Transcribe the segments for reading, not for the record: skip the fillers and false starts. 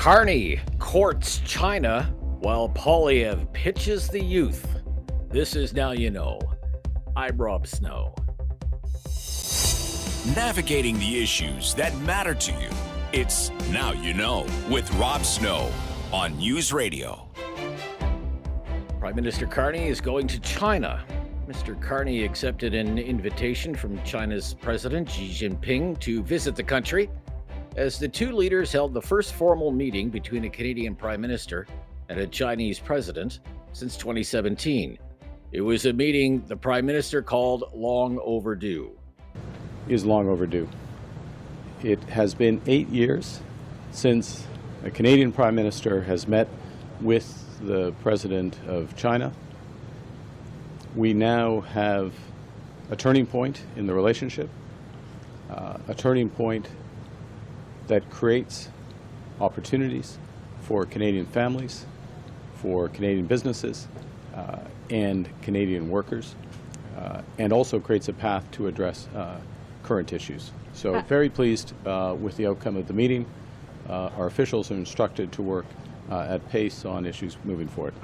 Carney courts China while Polyev pitches the youth. This is Now You Know. I'm Rob Snow. Navigating the issues that matter to you. It's Now You Know with Rob Snow on News Radio. Prime Minister Carney is going to China. Mr. Carney accepted an invitation from China's President Xi Jinping to visit the country as the two leaders held the first formal meeting between a Canadian Prime Minister and a Chinese President since 2017. It was a meeting the Prime Minister called long overdue. Is long overdue. It has been 8 years since a Canadian Prime Minister has met with the President of China. We now have a turning point in the relationship, a turning point that creates opportunities for Canadian families, for Canadian businesses, and Canadian workers, and also creates a path to address current issues. So very pleased with the outcome of the meeting. Our officials are instructed to work at pace on issues moving forward.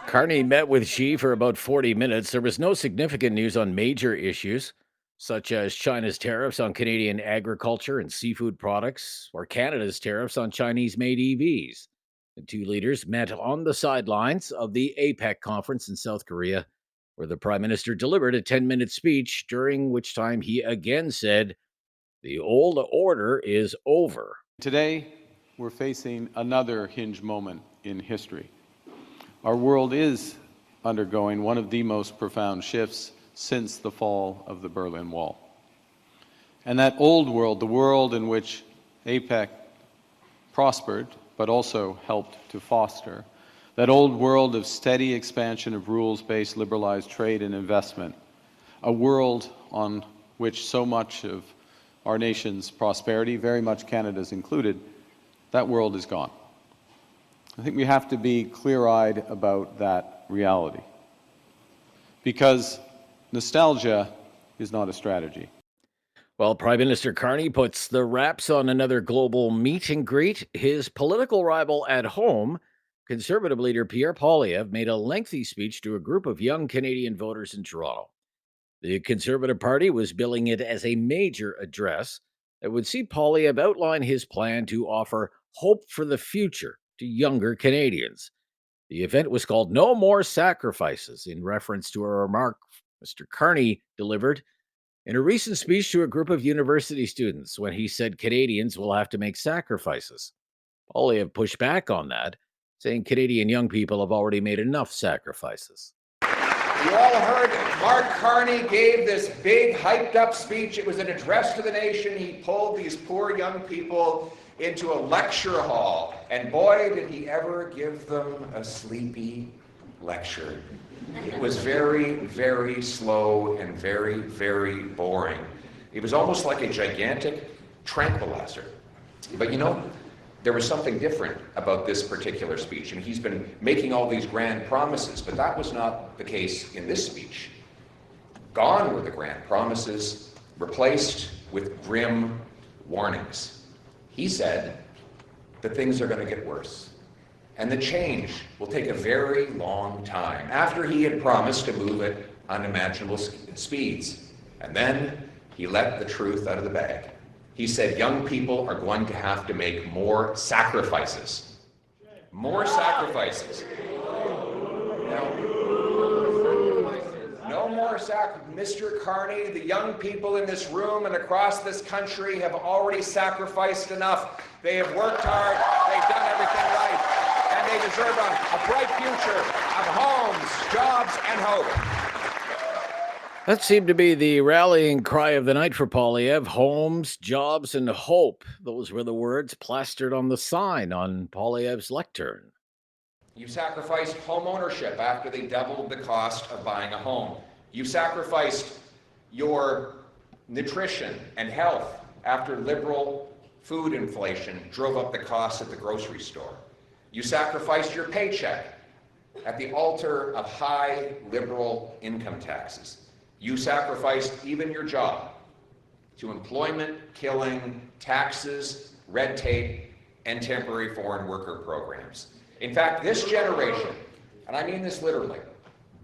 Carney met with Xi for about 40 minutes. There was no significant news on major issues, such as China's tariffs on Canadian agriculture and seafood products, or Canada's tariffs on Chinese-made EVs. The two leaders met on the sidelines of the APEC conference in South Korea, where the Prime Minister delivered a 10-minute speech, during which time he again said, "The old order is over." Today, we're facing another hinge moment in history. Our world is undergoing one of the most profound shifts since the fall of the Berlin Wall. And that old world, the world in which APEC prospered, but also helped to foster, that old world of steady expansion of rules-based liberalized trade and investment, a world on which so much of our nation's prosperity, very much Canada's included, that world is gone. I think we have to be clear-eyed about that reality, because nostalgia is not a strategy. While Prime Minister Carney puts the wraps on another global meet and greet, his political rival at home, Conservative leader Pierre Poilievre, made a lengthy speech to a group of young Canadian voters in Toronto. The Conservative Party was billing it as a major address that would see Poilievre outline his plan to offer hope for the future to younger Canadians. The event was called No More Sacrifices, in reference to a remark Mr. Carney delivered in a recent speech to a group of university students when he said Canadians will have to make sacrifices. Poilievre pushed back on that, saying Canadian young people have already made enough sacrifices. You all heard Mark Carney gave this big hyped up speech. It was an address to the nation. He pulled these poor young people into a lecture hall, and boy, did he ever give them a sleepy lecture. It was very, very slow and very, very boring. It was almost like a gigantic tranquilizer. But you know, there was something different about this particular speech, and he's been making all these grand promises, but that was not the case in this speech. Gone were the grand promises, replaced with grim warnings. He said that things are going to get worse, and the change will take a very long time, after he had promised to move at unimaginable speeds. And then he let the truth out of the bag. He said young people are going to have to make more sacrifices. More sacrifices. No more sacrifices. Mr. Carney, the young people in this room and across this country have already sacrificed enough. They have worked hard, they've done everything right, and they deserve a bright future of homes, jobs, and hope. That seemed to be the rallying cry of the night for Poilievre: homes, jobs, and hope. Those were the words plastered on the sign on Poilievre's lectern. You sacrificed home ownership after they doubled the cost of buying a home. You sacrificed your nutrition and health after liberal food inflation drove up the cost at the grocery store. You sacrificed your paycheck at the altar of high liberal income taxes. You sacrificed even your job to employment, killing, taxes, red tape, and temporary foreign worker programs. In fact, this generation, and I mean this literally,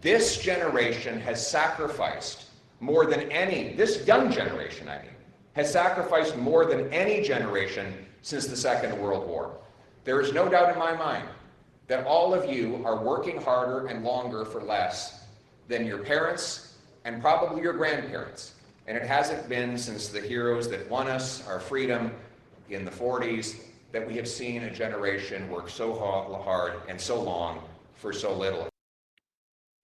this generation has sacrificed more than any, this young generation, I mean, has sacrificed more than any generation since the Second World War. There is no doubt in my mind that all of you are working harder and longer for less than your parents and probably your grandparents. And it hasn't been since the heroes that won us our freedom in the 40s that we have seen a generation work so hard and so long for so little.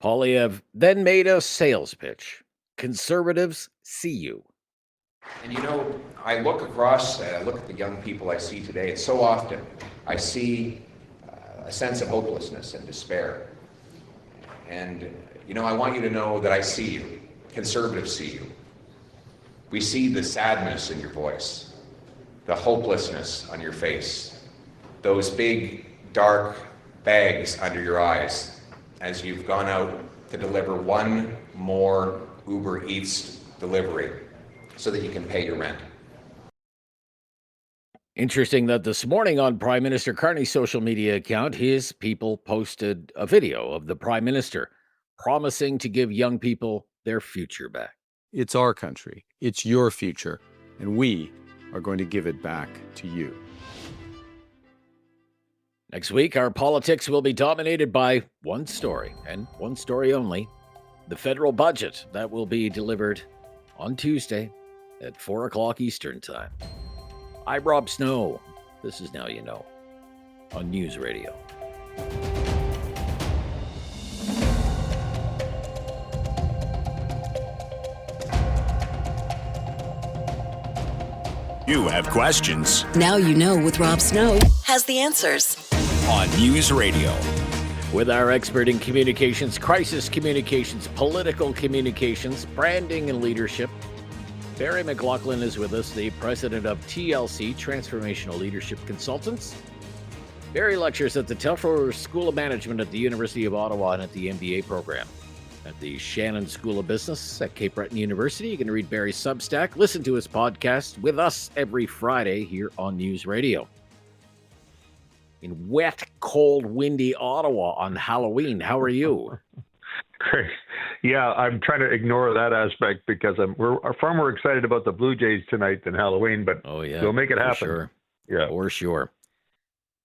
Polyev then made a sales pitch. Conservatives see you. And you know, I look across, I look at the young people I see today, and so often I see a sense of hopelessness and despair. And, you know, I want you to know that I see you. Conservatives see you. We see the sadness in your voice, the hopelessness on your face, those big, dark bags under your eyes as you've gone out to deliver one more Uber Eats delivery so that you can pay your rent. Interesting that this morning on Prime Minister Carney's social media account, his people posted a video of the Prime Minister promising to give young people their future back. It's our country, it's your future, and we are going to give it back to you. Next week, our politics will be dominated by one story, and one story only, the federal budget that will be delivered on Tuesday at 4 o'clock Eastern Time. I'm Rob Snow. This is Now You Know on News Radio. You have questions Now You Know with Rob Snow has the answers. on News Radio. With our expert in communications, crisis communications, political communications, branding, and leadership, Barry McLoughlin is with us, the president of TLC, Transformational Leadership Consultants. Barry lectures at the Telfer School of Management at the University of Ottawa and at the MBA program at the Shannon School of Business at Cape Breton University. You can read Barry's Substack, listen to his podcast with us every Friday here on News Radio. In wet, cold, windy Ottawa on Halloween, how are you? Great. Yeah, I'm trying to ignore that aspect because we're far more excited about the Blue Jays tonight than Halloween, but Oh, yeah. we'll make it for happen. Sure. Yeah. For sure.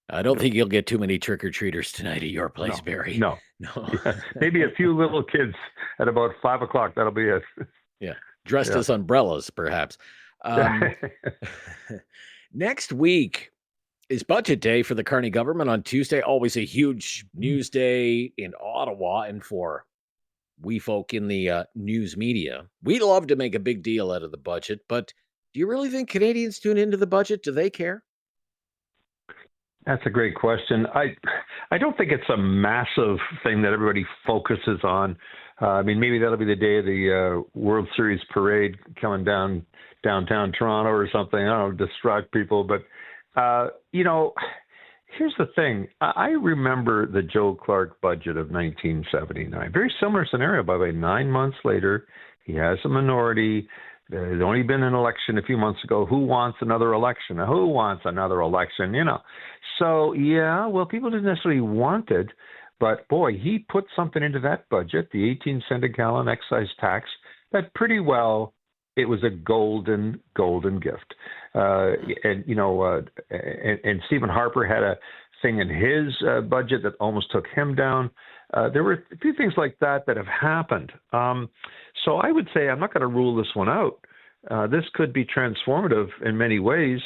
I don't think you'll get too many trick-or-treaters tonight at your place, Barry. No. No. Yeah. Maybe a few little kids at about 5 o'clock. That'll be it. Yeah. Dressed Yeah. as umbrellas, perhaps. Next week is budget day for the Carney government on Tuesday. Always a huge news day in Ottawa and for we folk in the news media. We love to make a big deal out of the budget, but do you really think Canadians tune into the budget? Do they care? That's a great question. I don't think it's a massive thing that everybody focuses on. I mean, maybe that'll be the day of the World Series parade coming downtown Toronto or something. I don't know, distract people. But, here's the thing. I remember the Joe Clark budget of 1979. Very similar scenario, by the way. 9 months later, he has a minority. There's only been an election a few months ago. Who wants another election? Who wants another election? So, yeah, well, people didn't necessarily want it, but boy, he put something into that budget, the 18-cent a gallon excise tax, that pretty well, it was a golden gift. And Stephen Harper had a thing in his budget that almost took him down. There were a few things like that have happened. So I would say I'm not going to rule this one out. This could be transformative in many ways.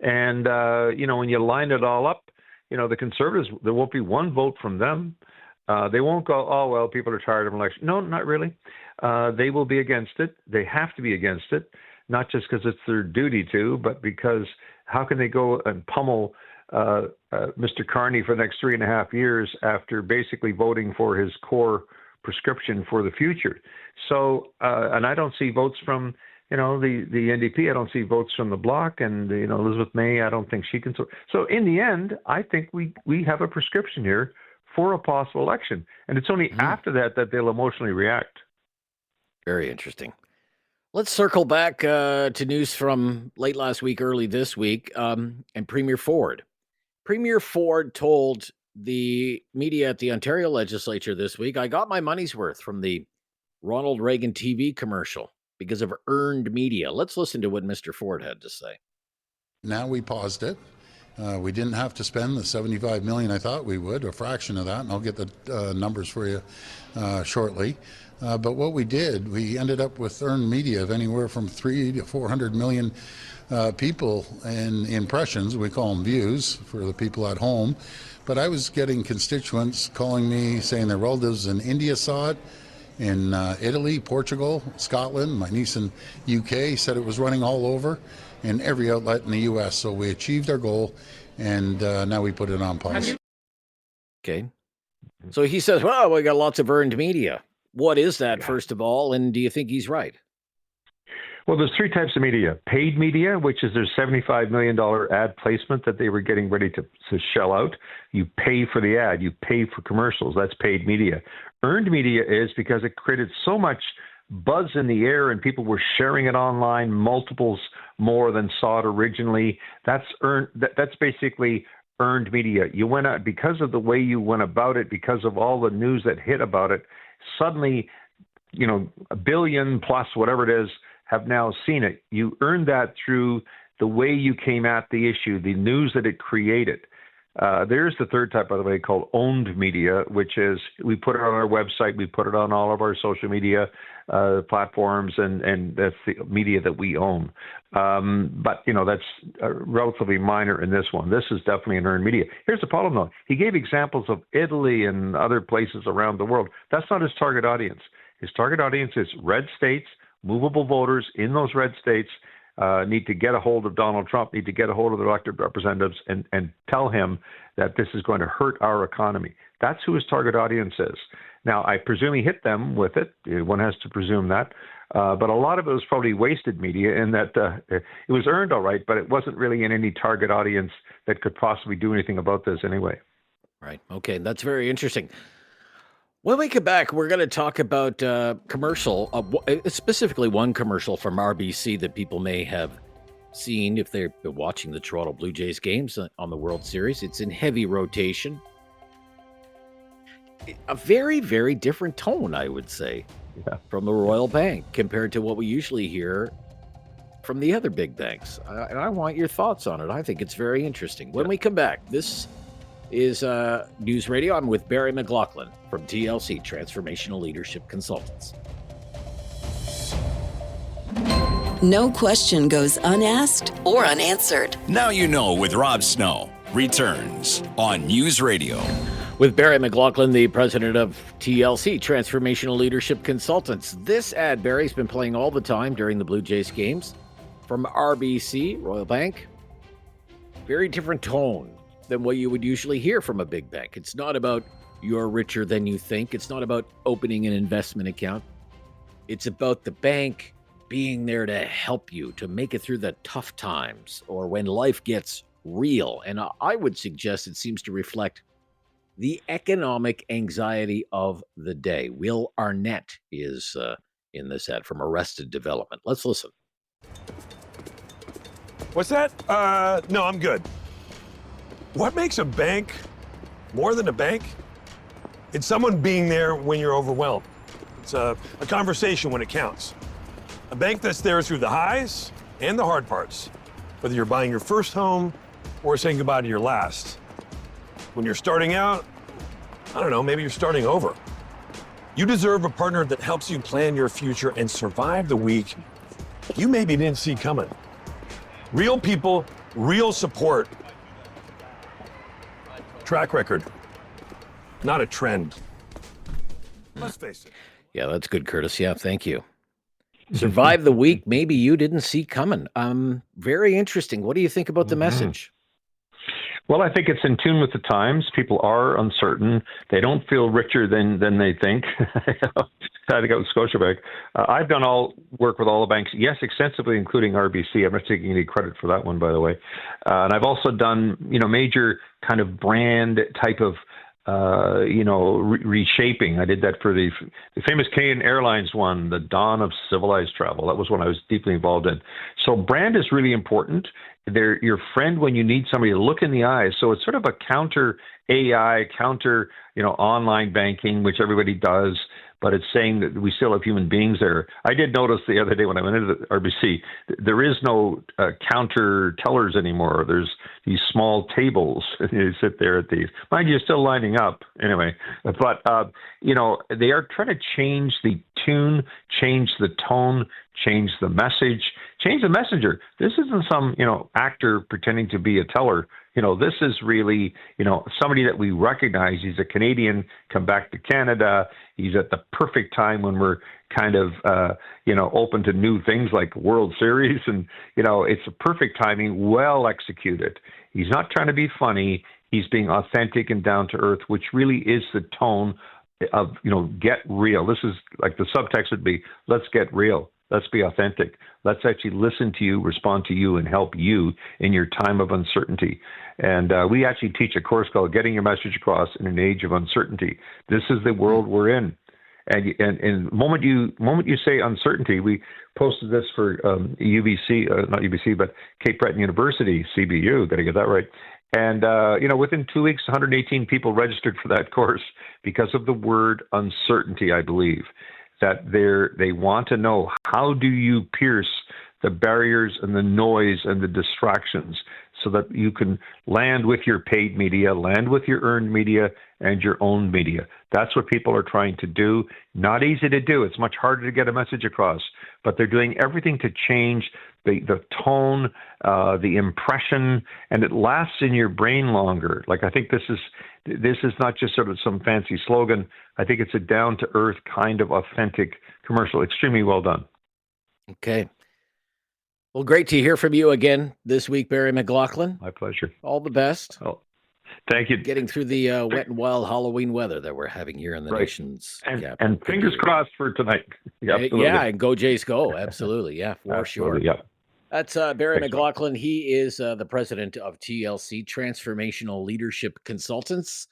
And, when you line it all up, the Conservatives, there won't be one vote from them. They won't go, oh, well, people are tired of election. No, not really. They will be against it. They have to be against it, not just because it's their duty to, but because how can they go and pummel Mr. Carney for the next 3.5 years after basically voting for his core prescription for the future? So, and I don't see votes from, the NDP. I don't see votes from the Bloc, and Elizabeth May. I don't think she can. So in the end, I think we have a prescription here for a possible election, and it's only after that they'll emotionally react. Very interesting. Let's circle back to news from late last week, early this week, and Premier Ford Premier Ford told the media at the Ontario legislature this week, I got my money's worth from the Ronald Reagan TV commercial because of earned media. Let's listen to what Mr. Ford had to say. Now we paused it. We didn't have to spend the $75 million I thought we would, a fraction of that, and I'll get the numbers for you shortly. But what we did, we ended up with earned media of anywhere from 300 to 400 million people and impressions. We call them views for the people at home. But I was getting constituents calling me saying their relatives in India saw it, in Italy, Portugal, Scotland. My niece in UK said it was running all over, and every outlet in the US. So we achieved our goal, and now we put it on pause. Okay. So he says, well, we got lots of earned media. What is that, first of all? And do you think he's right? Well, there's three types of media. Paid media, which is their $75 million ad placement that they were getting ready to shell out. You pay for the ad. You pay for commercials. That's paid media. Earned media is because it created so much buzz in the air and people were sharing it online, multiples more than saw it originally. That's earned. That's basically earned media. You went out because of the way you went about it, because of all the news that hit about it. Suddenly, a billion plus whatever it is have now seen it. You earned that through the way you came at the issue, the news that it created. There's the third type, by the way, called owned media, which is we put it on our website, we put it on all of our social media platforms, and that's the media that we own. But that's relatively minor in this one. This is definitely an earned media. Here's the problem, though. He gave examples of Italy and other places around the world. That's not his target audience. His target audience is red states, movable voters in those red states, need to get a hold of Donald Trump, need to get a hold of the elected representatives and tell him that this is going to hurt our economy. That's who his target audience is. Now, I presume he hit them with it. One has to presume that. But a lot of it was probably wasted media in that it was earned all right, but it wasn't really in any target audience that could possibly do anything about this anyway. Right. Okay. That's very interesting. When we come back, we're going to talk about commercial, specifically one commercial from RBC that people may have seen if they're watching the Toronto Blue Jays games on the World Series. It's in heavy rotation. A very, very different tone, I would say, from the Royal Bank compared to what we usually hear from the other big banks. And I want your thoughts on it. I think it's very interesting. When we come back, this is News Radio. I'm with Barry McLoughlin from TLC, Transformational Leadership Consultants. No question goes unasked or unanswered. Now You Know with Rob Snow returns on News Radio. With Barry McLoughlin, the president of TLC, Transformational Leadership Consultants. This ad, Barry's been playing all the time during the Blue Jays games from RBC, Royal Bank. Very different tone than what you would usually hear from a big bank. It's not about you're richer than you think. It's not about opening an investment account. It's about the bank being there to help you to make it through the tough times or when life gets real. And I would suggest it seems to reflect the economic anxiety of the day. Will Arnett is in this ad from Arrested Development. Let's listen. What's that? No, I'm good. What makes a bank more than a bank? It's someone being there when you're overwhelmed. It's a conversation when it counts. A bank that's there through the highs and the hard parts, whether you're buying your first home or saying goodbye to your last. When you're starting out, I don't know, maybe you're starting over. You deserve a partner that helps you plan your future and survive the week you maybe didn't see coming. Real people, real support. Track record, not a trend. Let's face it. Yeah, that's good, Curtis. Yeah, thank you. Survive the week maybe you didn't see coming. Very interesting. What do you think about the message? Well, I think it's in tune with the times. People are uncertain. They don't feel richer than they think. I had to go with Scotiabank. I've done all work with all the banks, yes, extensively, including RBC. I'm not taking any credit for that one, by the way. And I've also done, major kind of brand type of reshaping. I did that for the famous Canadian Airlines one, the dawn of civilized travel. That was one I was deeply involved in. So brand is really important. They're your friend when you need somebody to look in the eyes. So it's sort of a counter AI, counter, online banking, which everybody does, but it's saying that we still have human beings there. I did notice the other day when I went into the RBC, there is no counter tellers anymore. There's these small tables, and you sit there at these. Mind you, you're still lining up anyway. But, they are trying to change the tune, change the tone, change the message, change the messenger. This isn't some, actor pretending to be a teller. This is really, somebody that we recognize. He's a Canadian, come back to Canada. He's at the perfect time when we're kind of, open to new things like World Series. And, it's a perfect timing, well executed. He's not trying to be funny. He's being authentic and down to earth, which really is the tone of, get real. This is like the subtext would be, let's get real. Let's be authentic. Let's actually listen to you, respond to you, and help you in your time of uncertainty. And we actually teach a course called Getting Your Message Across in an Age of Uncertainty. This is the world we're in. And the moment you say uncertainty, we posted this for UBC, not UBC, but Cape Breton University, CBU, got to get that right. And, within 2 weeks, 118 people registered for that course because of the word uncertainty, I believe. That they want to know, how do you pierce the barriers and the noise and the distractions so that you can land with your paid media, land with your earned media, and your own media. That's what people are trying to do. Not easy to do. It's much harder to get a message across, but they're doing everything to change the tone, the impression, and it lasts in your brain longer. Like, I think this is not just sort of some fancy slogan. I think it's a down-to-earth kind of authentic commercial. Extremely well done. Okay. Well, great to hear from you again this week, Barry McLoughlin. My pleasure. All the best. Oh, thank you. Getting through the wet and wild Halloween weather that we're having here in the nation's capital. And fingers crossed for tonight. Yeah, and go Jays go. Absolutely. Yeah, for sure. Yeah. That's Barry McLoughlin. He is the president of TLC, Transformational Leadership Consultants.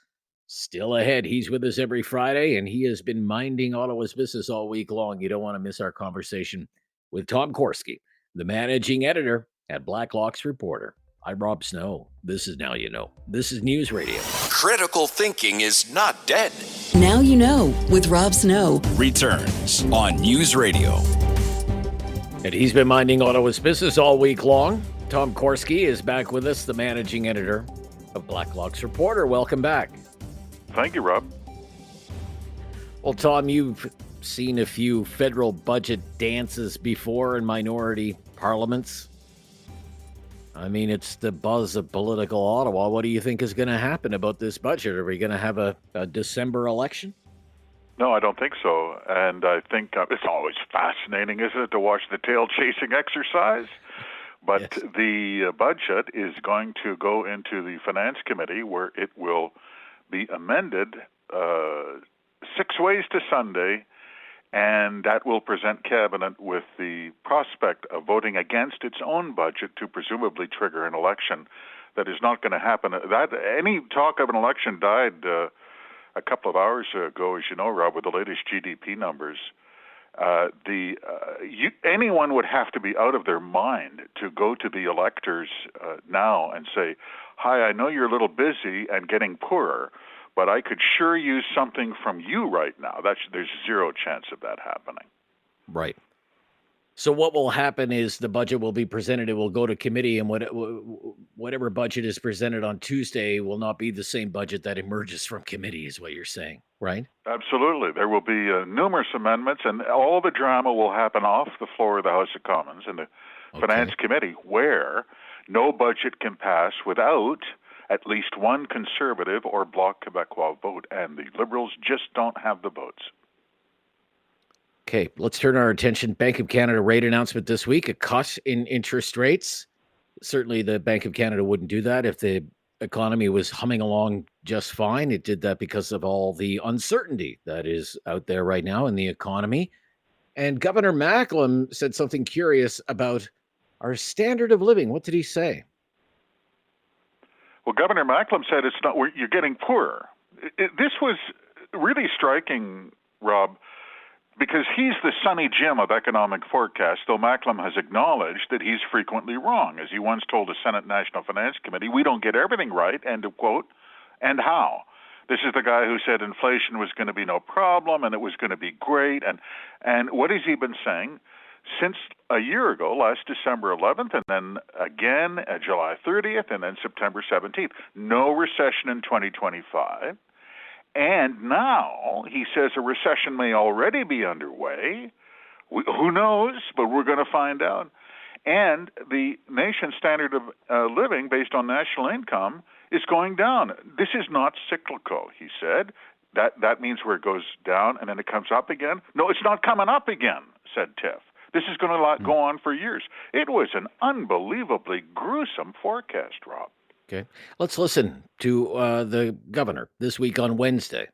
Still ahead. He's with us every Friday, and he has been minding Ottawa's business all week long. You don't want to miss our conversation with Tom Korski, the managing editor at Blacklock's Reporter. I'm Rob Snow. This is Now You Know. This is News Radio. Critical thinking is not dead. Now You Know with Rob Snow Returns on News Radio. And he's been minding Ottawa's business all week long. Tom Korski is back with us, the managing editor of Blacklock's Reporter. Welcome back. Thank you, Rob. Well, Tom, you've seen a few federal budget dances before in minority parliaments. I mean, it's the buzz of political Ottawa. What do you think is going to happen about this budget? Are we going to have a December election? No, I don't think so. And I think it's always fascinating, isn't it, to watch the tail-chasing exercise? But yes. The budget is going to go into the Finance Committee, where it will be amended 6 ways to Sunday, and that will present Cabinet with the prospect of voting against its own budget to presumably trigger an election that is not going to happen. That any talk of an election died a couple of hours ago, as you know, Rob, with the latest GDP numbers. Anyone would have to be out of their mind to go to the electors now and say, "Hi, I know you're a little busy and getting poorer, but I could sure use something from you right now." There's zero chance of that happening. Right. So what will happen is the budget will be presented. It will go to committee, and whatever budget is presented on Tuesday will not be the same budget that emerges from committee, is what you're saying, right? Absolutely. There will be numerous amendments, and all the drama will happen off the floor of the House of Commons in the Finance Committee, where no budget can pass without at least one Conservative or Bloc Québécois vote, and the Liberals just don't have the votes. Okay, let's turn our attention. Bank of Canada rate announcement this week, a cut in interest rates. Certainly the Bank of Canada wouldn't do that if the economy was humming along just fine. It did that because of all the uncertainty that is out there right now in the economy. And Governor McLoughlin said something curious about our standard of living. What did he say? Well, Governor McLoughlin said it's not. You're getting poorer. this was really striking, Rob, because he's the Sonny Jim of economic forecast, though McLoughlin has acknowledged that he's frequently wrong. As he once told the Senate National Finance Committee, we don't get everything right, end of quote, and how. This is the guy who said inflation was going to be no problem and it was going to be great. And what has he been saying? Since a year ago, last December 11th, and then again July 30th, and then September 17th. No recession in 2025. And now he says a recession may already be underway. Who knows? But we're going to find out. And the nation's standard of living based on national income is going down. This is not cyclical, he said. That means where it goes down and then it comes up again. No, it's not coming up again, said Tiff. This is going to go on for years. It was an unbelievably gruesome forecast, Rob. Okay. Let's listen to the governor this week on Wednesday.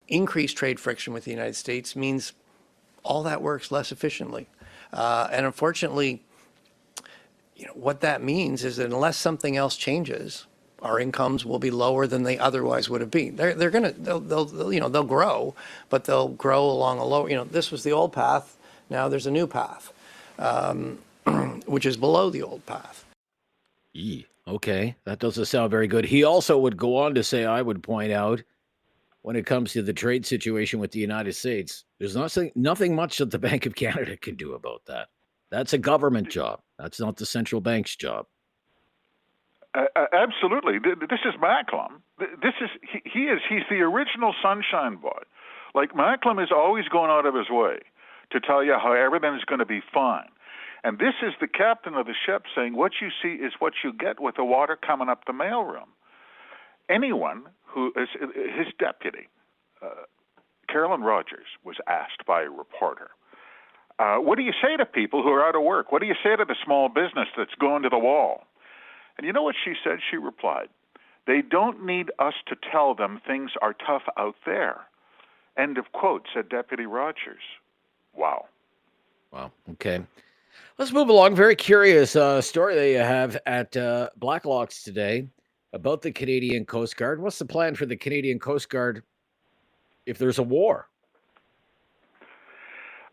Increased trade friction with the United States means all that works less efficiently. And unfortunately, what that means is that unless something else changes, our incomes will be lower than they otherwise would have been. They'll grow, but they'll grow along a low. This was the old path. Now there's a new path, which is below the old path. Okay, that doesn't sound very good. He also would go on to say, I would point out, when it comes to the trade situation with the United States, there's nothing much that the Bank of Canada can do about that. That's a government job. That's not the central bank's job. Absolutely. This is McLoughlin. He's the original sunshine boy. Like, McLoughlin is always going out of his way to tell you how everything is going to be fine. And this is the captain of the ship saying, what you see is what you get with the water coming up the mailroom. Anyone who is his deputy, Carolyn Rogers, was asked by a reporter, what do you say to people who are out of work? What do you say to the small business that's going to the wall? And you know what she said? She replied, they don't need us to tell them things are tough out there. End of quote, said Deputy Rogers. Wow. Wow. Okay. Let's move along. Very curious story that you have at Blacklock's today about the Canadian Coast Guard. What's the plan for the Canadian Coast Guard if there's a war?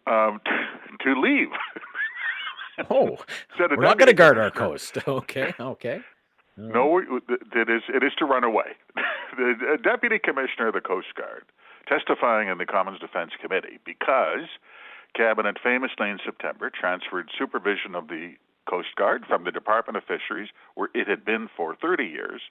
To leave. Oh, we're not going to guard our coast. Okay. No, it is to run away. The Deputy Commissioner of the Coast Guard testifying in the Commons Defense Committee because Cabinet famously in September transferred supervision of the Coast Guard from the Department of Fisheries, where it had been for 30 years,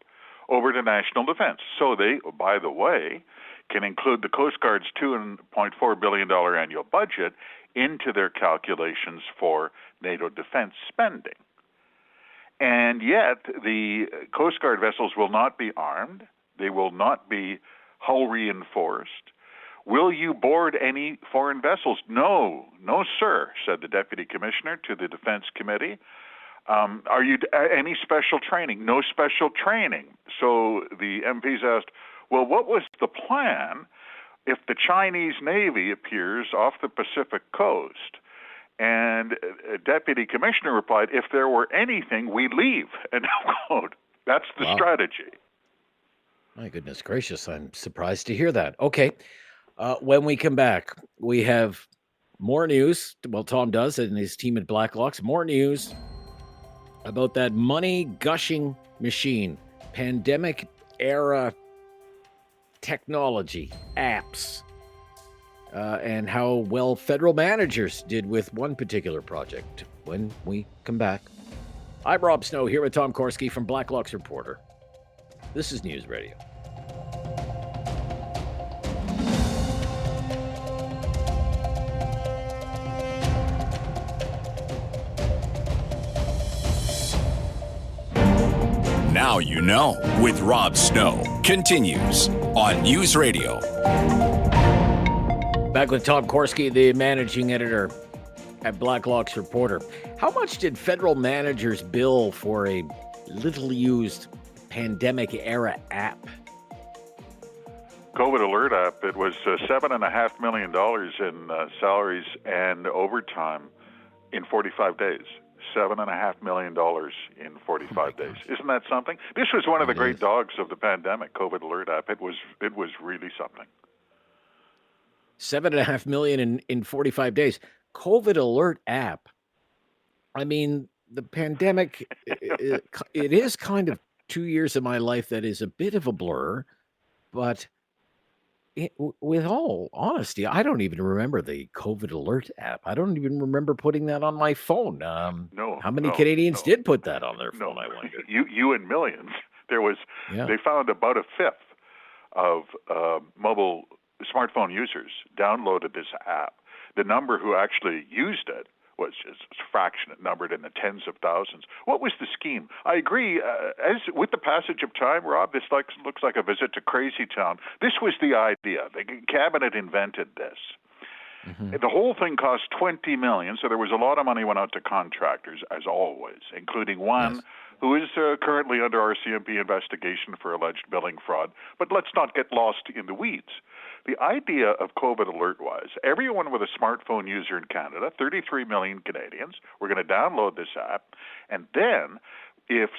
over to National Defense. So they, by the way, can include the Coast Guard's $2.4 billion annual budget into their calculations for NATO defense spending. And yet, the Coast Guard vessels will not be armed. They will not be hull reinforced. Will you board any foreign vessels? No, sir, said the Deputy Commissioner to the Defense Committee. Are you any special training? No special training. So the MPs asked, well, what was the plan if the Chinese Navy appears off the Pacific coast? And Deputy Commissioner replied, if there were anything, we leave. End of quote. That's the strategy. My goodness gracious, I'm surprised to hear that. Okay. When we come back, we have more news. Well, Tom does, and his team at Blacklock's. More news about that money-gushing machine, pandemic-era technology, apps, and how well federal managers did with one particular project when we come back. I'm Rob Snow here with Tom Korski from Blacklock's Reporter. This is News Radio. Now you know with Rob Snow continues on News Radio. Back with Tom Korski, the managing editor at Blacklock's Reporter. How much did federal managers bill for a little-used pandemic-era app? COVID Alert app, it was $7.5 million in salaries and overtime in 45 days. $7.5 million in 45 days. Isn't that something? This was one of the great dogs of the pandemic, COVID Alert app. It was really something. $7.5 million in 45 days. COVID Alert app. I mean, the pandemic, it is kind of 2 years of my life that is a bit of a blur, but with all honesty, I don't even remember the COVID Alert app. I don't even remember putting that on my phone. How many Canadians did put that on their phone, I wonder? You and millions. They found about a fifth of mobile smartphone users downloaded this app. The number who actually used it was just a fractionate, numbered in the tens of thousands. What was the scheme? I agree. As with the passage of time, Rob, this looks like a visit to Crazy Town. This was the idea. The cabinet invented this. Mm-hmm. The whole thing cost $20 million, so there was a lot of money went out to contractors, as always, including one who is currently under RCMP investigation for alleged billing fraud. But let's not get lost in the weeds. The idea of COVID Alert was everyone with a smartphone user in Canada, 33 million Canadians, were going to download this app, and then if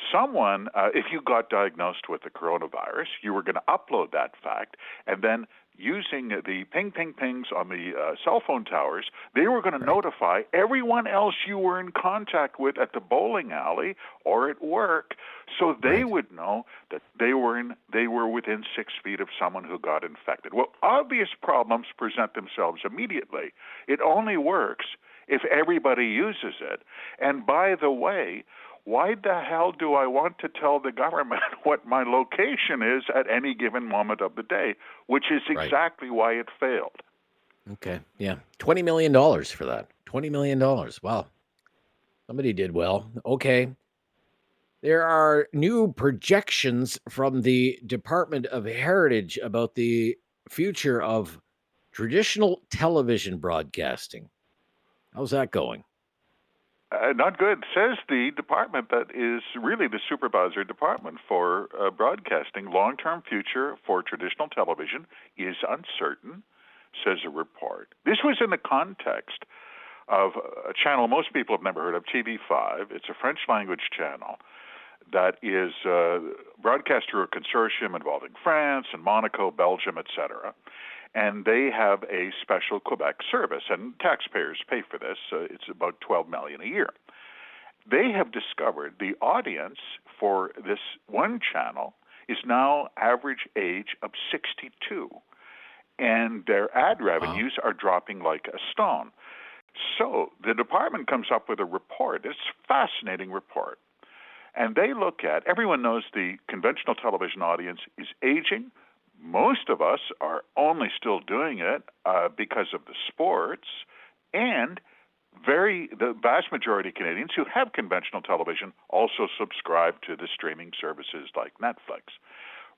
you got diagnosed with the coronavirus, you were going to upload that fact, and then using the pings on the cell phone towers, they were going to notify everyone else you were in contact with at the bowling alley or at work, so they would know that they were within 6 feet of someone who got infected. Well, obvious problems present themselves immediately. It only works if everybody uses it. And by the way, why the hell do I want to tell the government what my location is at any given moment of the day, which is exactly why it failed. Okay, yeah. $20 million for that. $20 million. Wow. Somebody did well. Okay. There are new projections from the Department of Heritage about the future of traditional television broadcasting. How's that going? Not good, says the department that is really the supervisor department for broadcasting. Long-term future for traditional television is uncertain, says a report. This was in the context of a channel most people have never heard of, TV5. It's a French-language channel that is broadcast through a consortium involving France and Monaco, Belgium, etc., and they have a special Quebec service, and taxpayers pay for this. It's about $12 million a year. They have discovered the audience for this one channel is now average age of 62, and their ad revenues are dropping like a stone. So the department comes up with a report. It's a fascinating report. And they look at, everyone knows the conventional television audience is aging. Most of us are only still doing it because of the sports, and the vast majority of Canadians who have conventional television also subscribe to the streaming services like Netflix.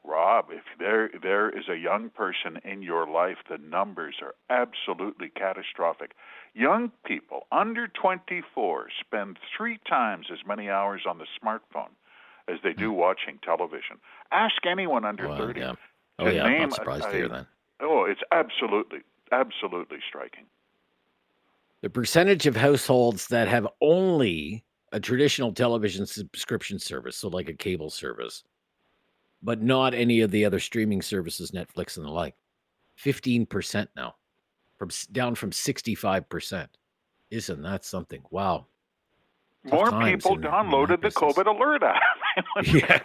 Rob, if there is a young person in your life, the numbers are absolutely catastrophic. Young people under 24 spend 3 times as many hours on the smartphone as they do watching television. Ask anyone under 30. Yeah. Oh, yeah, I'm not surprised to hear that. Oh, it's absolutely striking. The percentage of households that have only a traditional television subscription service, so like a cable service, but not any of the other streaming services, Netflix and the like, 15% now, down from 65%. Isn't that something? Wow. More people downloaded the COVID Alert app. Yeah,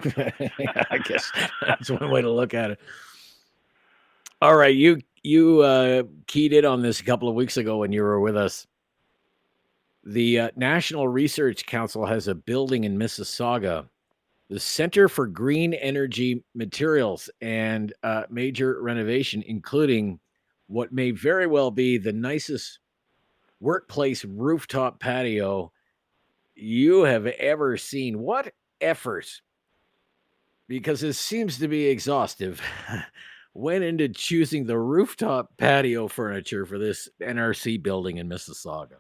I guess that's one way to look at it. All right, you keyed in on this a couple of weeks ago when you were with us. The National Research Council has a building in Mississauga, the Center for Green Energy Materials, and major renovation, including what may very well be the nicest workplace rooftop patio you have ever seen. What effort, because it seems to be exhaustive, went into choosing the rooftop patio furniture for this NRC building in Mississauga?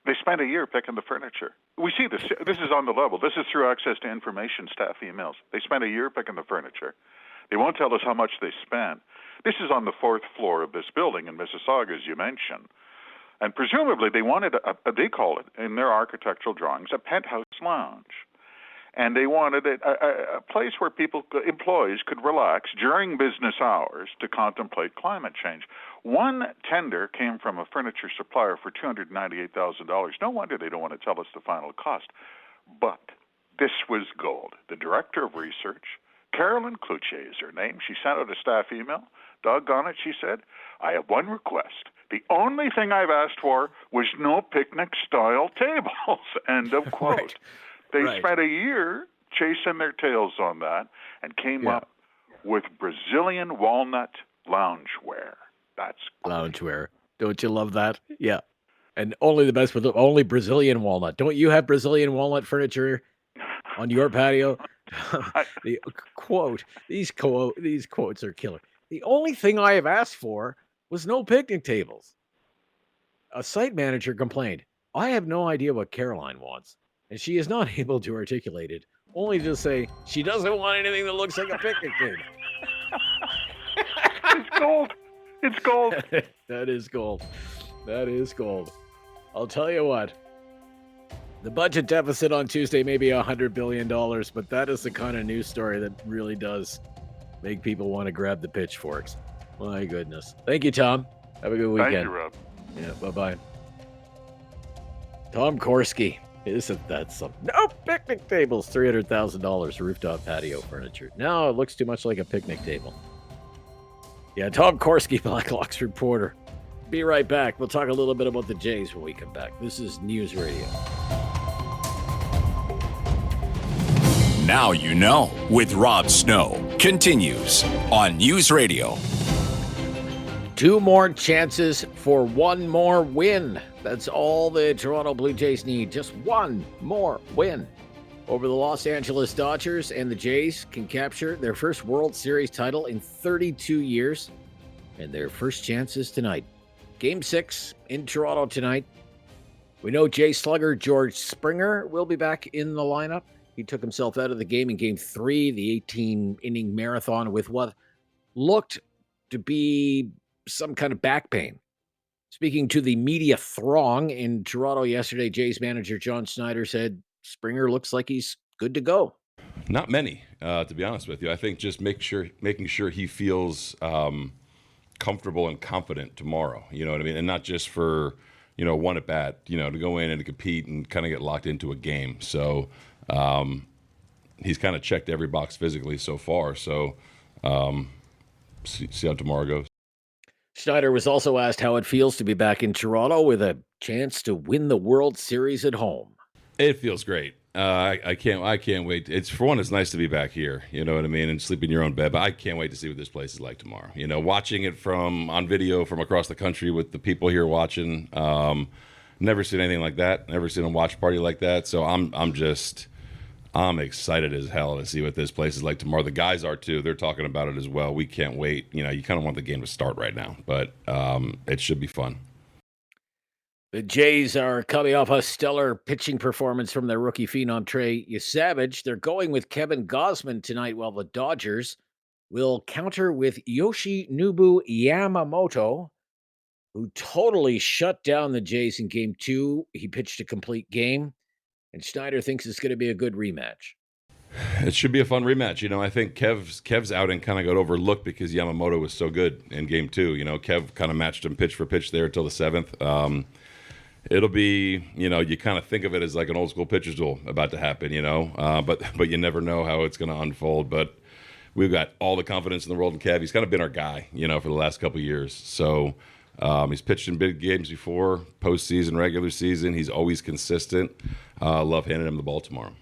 They spent a year picking the furniture. We see this. This is on the level. This is through access to information, staff emails. They spent a year picking the furniture. They won't tell us how much they spent. This is on the 4th floor of this building in Mississauga, as you mentioned. And presumably they wanted, they call it in their architectural drawings, a penthouse lounge. And they wanted a place where employees could relax during business hours to contemplate climate change. One tender came from a furniture supplier for $298,000. No wonder they don't want to tell us the final cost. But this was gold. The director of research, Carolyn Cloutier is her name. She sent out a staff email. Doggone it, she said, I have one request. The only thing I've asked for was no picnic-style tables. End of quote. Right. They spent a year chasing their tails on that and came up with Brazilian walnut loungewear. That's great. Loungewear. Don't you love that? Yeah. And only the best with only Brazilian walnut. Don't you have Brazilian walnut furniture on your patio? The quote. These quotes are killer. The only thing I have asked for was no picnic tables. A site manager complained, I have no idea what Caroline wants. And she is not able to articulate it, only to say she doesn't want anything that looks like a picnic table. It's gold. It's gold. That is gold. That is gold. I'll tell you what. The budget deficit on Tuesday may be $100 billion, but that is the kind of news story that really does make people want to grab the pitchforks. My goodness. Thank you, Tom. Have a good weekend. Thank you, Rob. Yeah, bye-bye. Tom Korski. Isn't that something? No picnic tables, $300,000 rooftop patio furniture. No, it looks too much like a picnic table. Yeah, Tom Korski, Blacklock's reporter. Be right back. We'll talk a little bit about the Jays when we come back. This is News Radio. Now you know with Rob Snow continues on News Radio. 2 more chances for one more win. That's all the Toronto Blue Jays need. Just one more win over the Los Angeles Dodgers, and the Jays can capture their first World Series title in 32 years. And their first chance is tonight. Game 6 in Toronto tonight. We know Jay slugger George Springer will be back in the lineup. He took himself out of the game in Game 3, the 18-inning marathon, with what looked to be some kind of back pain. Speaking to the media throng in Toronto yesterday, Jays manager John Schneider said Springer looks like he's good to go. Not many, to be honest with you. I think just making sure he feels comfortable and confident tomorrow. You know what I mean? And not just for, one at bat, to go in and to compete and kind of get locked into a game. So he's kind of checked every box physically so far. So see how tomorrow goes. Schneider was also asked how it feels to be back in Toronto with a chance to win the World Series at home. It feels great. I can't wait. It's nice to be back here. You know what I mean, and sleep in your own bed. But I can't wait to see what this place is like tomorrow. Watching it on video from across the country with the people here watching. Never seen anything like that. Never seen a watch party like that. So I'm excited as hell to see what this place is like tomorrow. The guys are too. They're talking about it as well. We can't wait. You kind of want the game to start right now, but it should be fun. The Jays are coming off a stellar pitching performance from their rookie phenom Trey Savage. They're going with Kevin Gausman tonight, while the Dodgers will counter with Yoshinobu Yamamoto, who totally shut down the Jays in Game 2. He pitched a complete game. And Schneider thinks it's going to be a good rematch. It should be a fun rematch. I think Kev's outing kind of got overlooked because Yamamoto was so good in Game 2. Kev kind of matched him pitch for pitch there until the 7th. It'll be, you kind of think of it as like an old school pitcher's duel about to happen, but you never know how it's going to unfold. But we've got all the confidence in the world in Kev. He's kind of been our guy, for the last couple of years. So he's pitched in big games before, postseason, regular season. He's always consistent. Love handing him the ball tomorrow.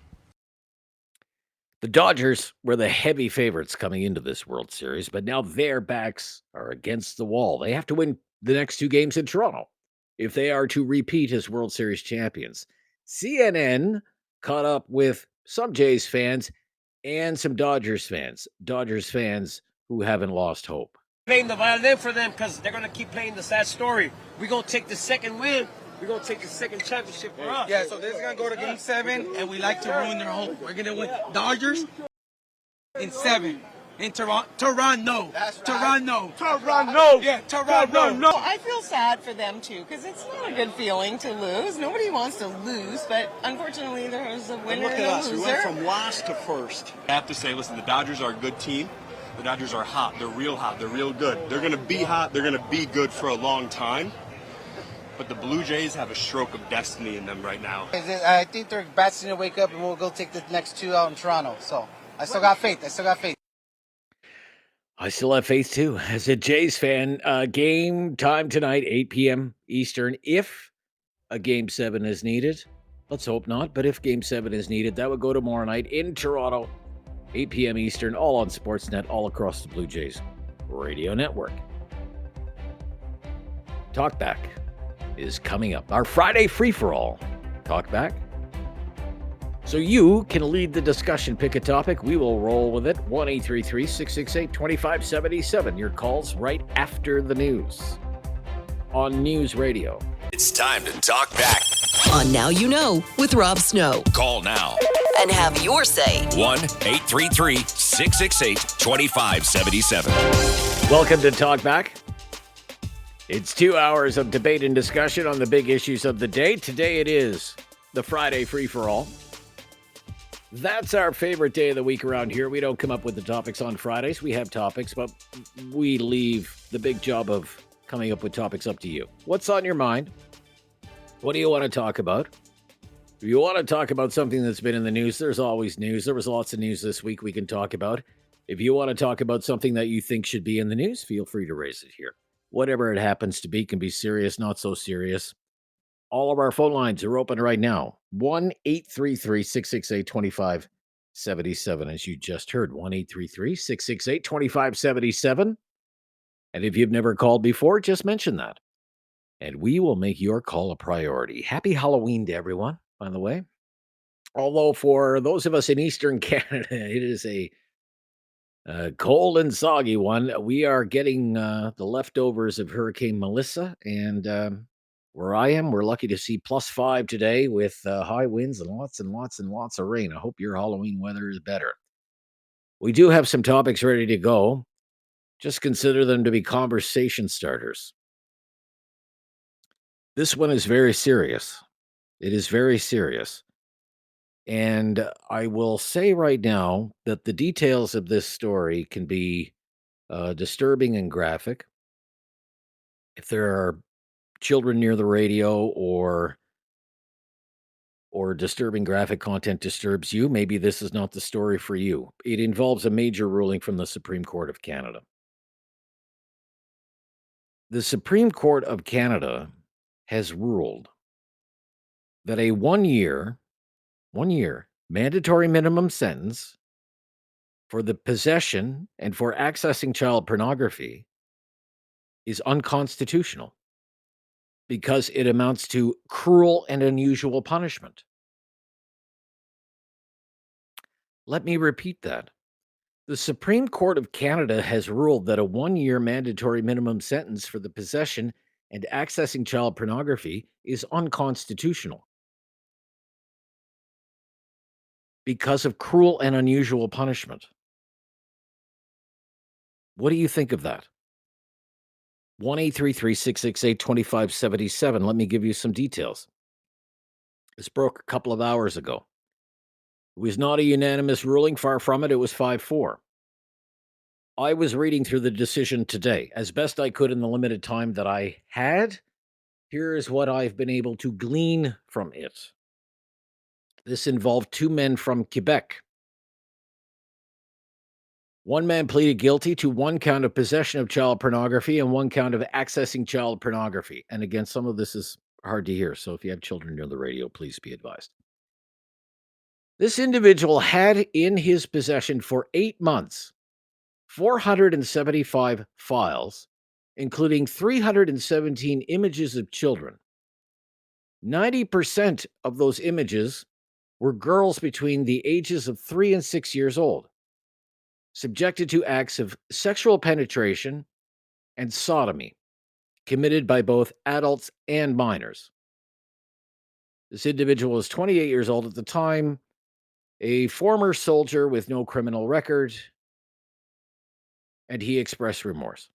The Dodgers were the heavy favorites coming into this World Series, but now their backs are against the wall. They have to win the next 2 games in Toronto if they are to repeat as World Series champions. CNN caught up with some Jays fans and some Dodgers fans who haven't lost hope. Playing the violin for them because they're going to keep playing the sad story. We're going to take the second win. We're going to take the second championship for us. Yeah, so this is going to go to Game 7, and we like to ruin their hope. We're going to win Dodgers in 7. In Toronto. Toronto. Toronto. Toronto. Yeah, Toronto. I feel sad for them too, because it's not a good feeling to lose. Nobody wants to lose, but unfortunately there's a winner Look and at a us. loser. We went from last to first. I have to say, listen, the Dodgers are a good team. The Dodgers are hot. They're real hot. They're real good. They're going to be hot. They're going to be good for a long time. But the Blue Jays have a stroke of destiny in them right now. I think their bats need to wake up, and we'll go take the next two out in Toronto. So I still got faith. I still have faith too. As a Jays fan, game time tonight, 8 p.m. Eastern. If a Game 7 is needed, let's hope not, but if Game 7 is needed, that would go tomorrow night in Toronto, 8 p.m. Eastern, all on Sportsnet, all across the Blue Jays radio network. Talkback is coming up. Our Friday free-for-all. Talkback. So you can lead the discussion. Pick a topic. We will roll with it. 1-833-668-2577. Your calls right after the news on News Radio. It's time to talk back. On Now You Know with Rob Snow. Call now. And have your say. 1-833-668-2577. Welcome to Talkback. It's 2 hours of debate and discussion on the big issues of the day. Today it is the Friday free-for-all. That's our favorite day of the week around here. We don't come up with the topics on Fridays. We have topics, but we leave the big job of coming up with topics up to you. What's on your mind? What do you want to talk about? If you want to talk about something that's been in the news, there's always news. There was lots of news this week we can talk about. If you want to talk about something that you think should be in the news, feel free to raise it here. Whatever it happens to be, can be serious, not so serious. All of our phone lines are open right now. 1-833-668-2577, as you just heard. 1-833-668-2577. And if you've never called before, just mention that. And we will make your call a priority. Happy Halloween to everyone, by the way. Although for those of us in Eastern Canada, it is a cold and soggy one. We are getting the leftovers of Hurricane Melissa, and where I am, we're lucky to see +5 today with high winds and lots and lots and lots of rain. I hope your Halloween weather is better. We do have some topics ready to go. Just consider them to be conversation starters. This one is very serious. It is very serious. And I will say right now that the details of this story can be disturbing and graphic. If there are children near the radio or disturbing graphic content disturbs you, maybe this is not the story for you. It involves a major ruling from the Supreme Court of Canada. The Supreme Court of Canada has ruled that a one year mandatory minimum sentence for the possession and for accessing child pornography is unconstitutional because it amounts to cruel and unusual punishment. Let me repeat that. The Supreme Court of Canada has ruled that a 1 year mandatory minimum sentence for the possession and accessing child pornography is unconstitutional because of cruel and unusual punishment. What do you think of that? 1-833-668-2577. Let me give you some details. This broke a couple of hours ago. It was not a unanimous ruling. Far from it. It was 5-4. I was reading through the decision today as best I could in the limited time that I had. Here is what I've been able to glean from it. This involved two men from Quebec. One man pleaded guilty to one count of possession of child pornography and one count of accessing child pornography. And again, some of this is hard to hear, so if you have children near the radio, please be advised. This individual had in his possession for 8 months 475 files, including 317 images of children. 90% of those images were girls between the ages of 3 and 6 years old, subjected to acts of sexual penetration and sodomy committed by both adults and minors. This individual was 28 years old at the time, a former soldier with no criminal record, and he expressed remorse.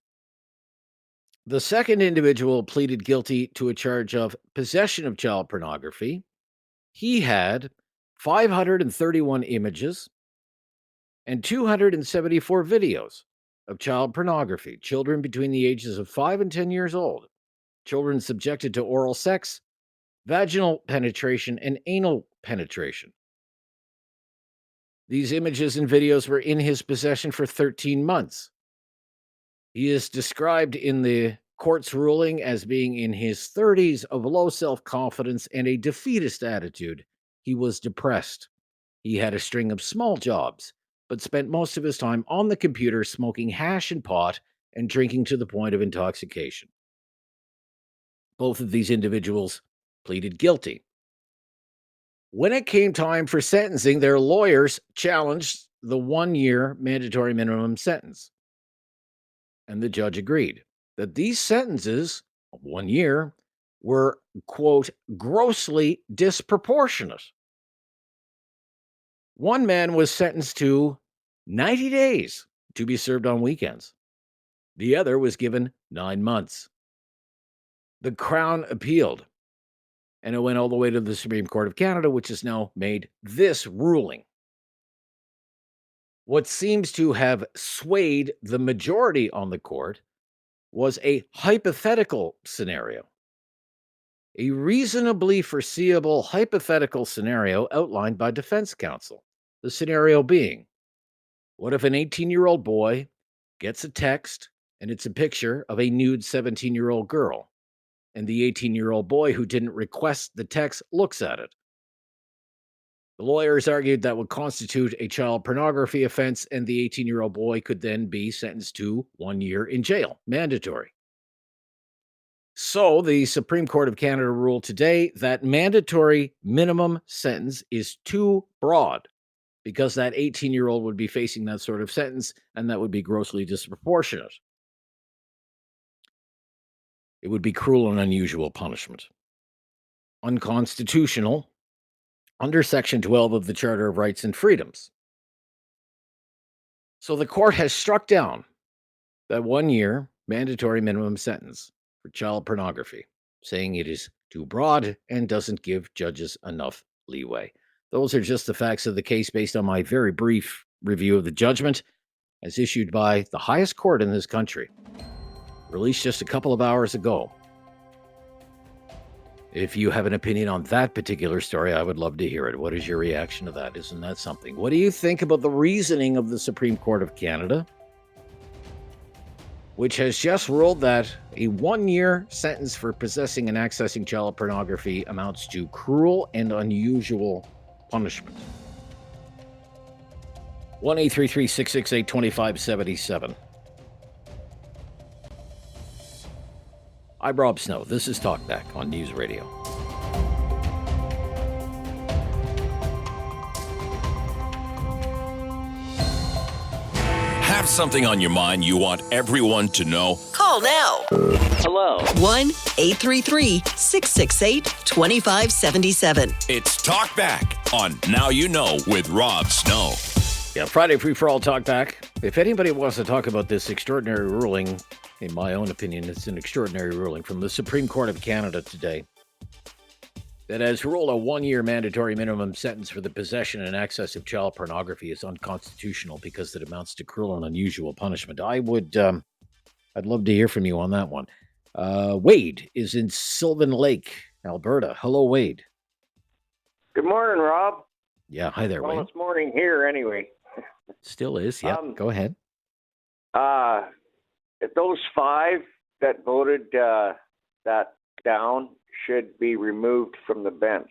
The second individual pleaded guilty to a charge of possession of child pornography. He had 531 images and 274 videos of child pornography, children between the ages of 5 and 10 years old, children subjected to oral sex, vaginal penetration, and anal penetration. These images and videos were in his possession for 13 months. He is described in the court's ruling as being in his 30s, of low self-confidence and a defeatist attitude. He was depressed. He had a string of small jobs, but spent most of his time on the computer smoking hash and pot and drinking to the point of intoxication. Both of these individuals pleaded guilty. When it came time for sentencing, their lawyers challenged the 1-year mandatory minimum sentence. And the judge agreed that these sentences of 1 year were, quote, grossly disproportionate. One man was sentenced to 90 days to be served on weekends. The other was given 9 months. The Crown appealed, and it went all the way to the Supreme Court of Canada, which has now made this ruling. What seems to have swayed the majority on the court was a hypothetical scenario. A reasonably foreseeable hypothetical scenario outlined by defense counsel. The scenario being, what if an 18-year-old boy gets a text and it's a picture of a nude 17-year-old girl, and the 18-year-old boy who didn't request the text looks at it? The lawyers argued that would constitute a child pornography offense, and the 18-year-old boy could then be sentenced to 1 year in jail, mandatory. So the Supreme Court of Canada ruled today that mandatory minimum sentence is too broad, because that 18-year-old would be facing that sort of sentence, and that would be grossly disproportionate. It would be cruel and unusual punishment. Unconstitutional under Section 12 of the Charter of Rights and Freedoms. So the court has struck down that 1 year mandatory minimum sentence for child pornography, saying it is too broad and doesn't give judges enough leeway. Those are just the facts of the case based on my very brief review of the judgment as issued by the highest court in this country, released just a couple of hours ago. If you have an opinion on that particular story, I would love to hear it. What is your reaction to that? Isn't that something? What do you think about the reasoning of the Supreme Court of Canada, which has just ruled that a 1 year sentence for possessing and accessing child pornography amounts to cruel and unusual punishment? 1-833-668-2577. I'm Rob Snow. This is Talkback on News Radio. Have something on your mind you want everyone to know? Call now. Hello. 1-833-668-2577. It's Talkback on Now You Know with Rob Snow. Yeah, Friday Free for All Talkback. If anybody wants to talk about this extraordinary ruling, in my own opinion, it's an extraordinary ruling from the Supreme Court of Canada today that has ruled a 1 year mandatory minimum sentence for the possession and access of child pornography is unconstitutional because it amounts to cruel and unusual punishment. I'd love to hear from you on that one. Wade is in Sylvan Lake, Alberta. Hello, Wade. Good morning, Rob. Yeah, hi there, Well, Wade. it's morning here anyway. Still is, yeah. Go ahead. Those 5 that voted that down should be removed from the bench.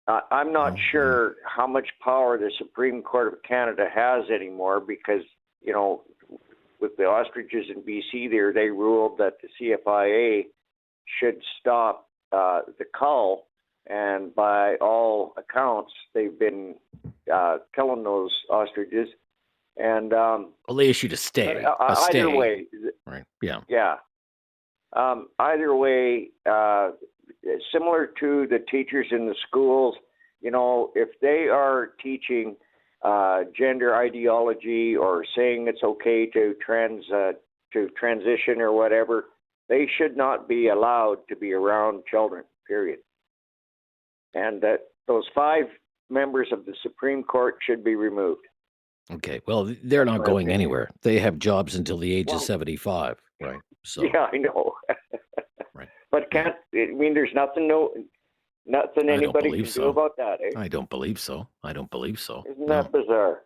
I'm not sure how much power the Supreme Court of Canada has anymore because, you know, with the ostriches in BC there, they ruled that the CFIA should stop the cull. And by all accounts, they've been killing those ostriches. And well, they issued a stay. Either way, right? Yeah. Yeah. Either way, similar to the teachers in the schools, you know, if they are teaching gender ideology or saying it's okay to transition or whatever, they should not be allowed to be around children, period. And that those 5 members of the Supreme Court should be removed. Okay. Well, they're not going anywhere. They have jobs until the age of 75, right? So yeah, I know. Right. But there's nothing anybody can do about that, eh? I don't believe so. Isn't that bizarre?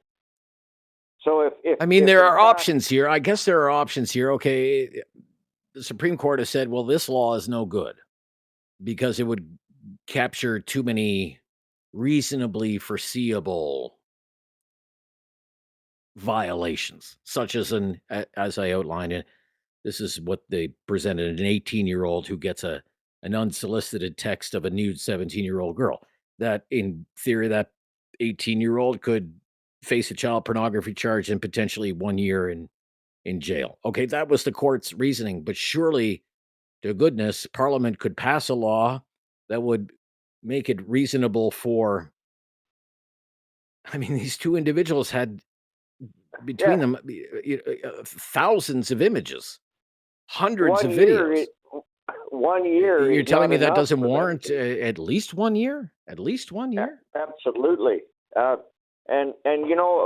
So if there are options here. I guess there are options here. Okay, the Supreme Court has said, well, this law is no good because it would capture too many reasonably foreseeable violations, such as as I outlined it. This is what they presented: an 18-year-old who gets an unsolicited text of a nude 17-year-old girl. That, in theory, that 18-year-old could face a child pornography charge and potentially 1 year in jail. Okay, that was the court's reasoning. But surely, to goodness, Parliament could pass a law that would make it reasonable for. These 2 individuals had between them thousands of images, hundreds of videos. 1 year. You're telling me that doesn't warrant at least 1 year? At least 1 year? Absolutely. And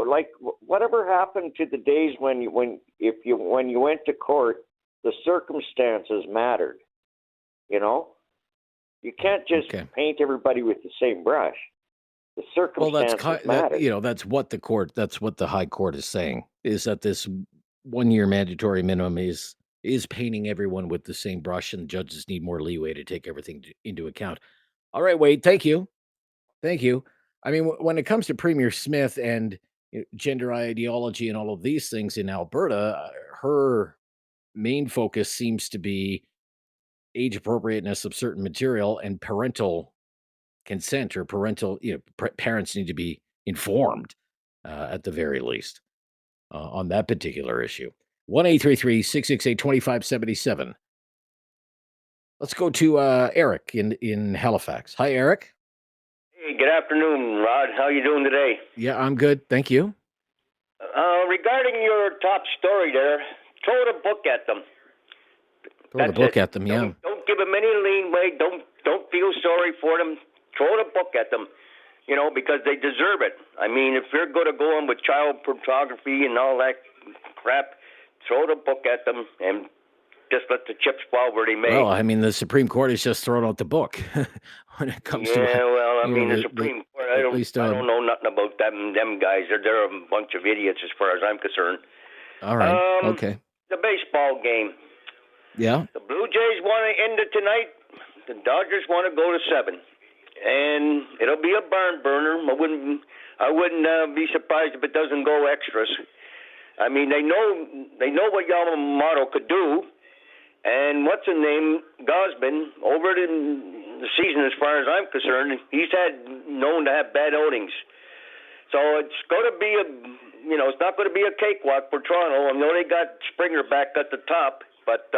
like whatever happened to the days when you went to court, the circumstances mattered. You can't just paint everybody with the same brush. The circumstances matter. That's what the High Court is saying, is that this 1 year mandatory minimum is painting everyone with the same brush, and judges need more leeway to take everything into account. All right, Wade, thank you. When it comes to Premier Smith and gender ideology and all of these things in Alberta, her main focus seems to be age appropriateness of certain material and parental consent, or parents need to be informed at the very least on that particular issue. 1-833-668-2577. Let's go to Eric in Halifax. Hi, Eric. Hey, good afternoon, Rod. How you doing today? Yeah, I'm good. Thank you. Regarding your top story there, throw the book at them. Throw the book at them, yeah. Don't give them any leeway. Don't feel sorry for them. Throw the book at them, because they deserve it. If you're going to go on with child pornography and all that crap, throw the book at them and just let the chips fall where they may. Well, the Supreme Court has just thrown out the book when it comes to. The Supreme Court. I don't know nothing about them guys. They're a bunch of idiots as far as I'm concerned. All right. Okay. The baseball game. Yeah. The Blue Jays want to end it tonight. The Dodgers want to go to 7. And it'll be a barn burner. I wouldn't be surprised if it doesn't go extras. They know what Yamamoto could do, and what's his name, Gosman, over the season, as far as I'm concerned, he's known to have bad outings. So it's going to be it's not going to be a cakewalk for Toronto. I know they got Springer back at the top, but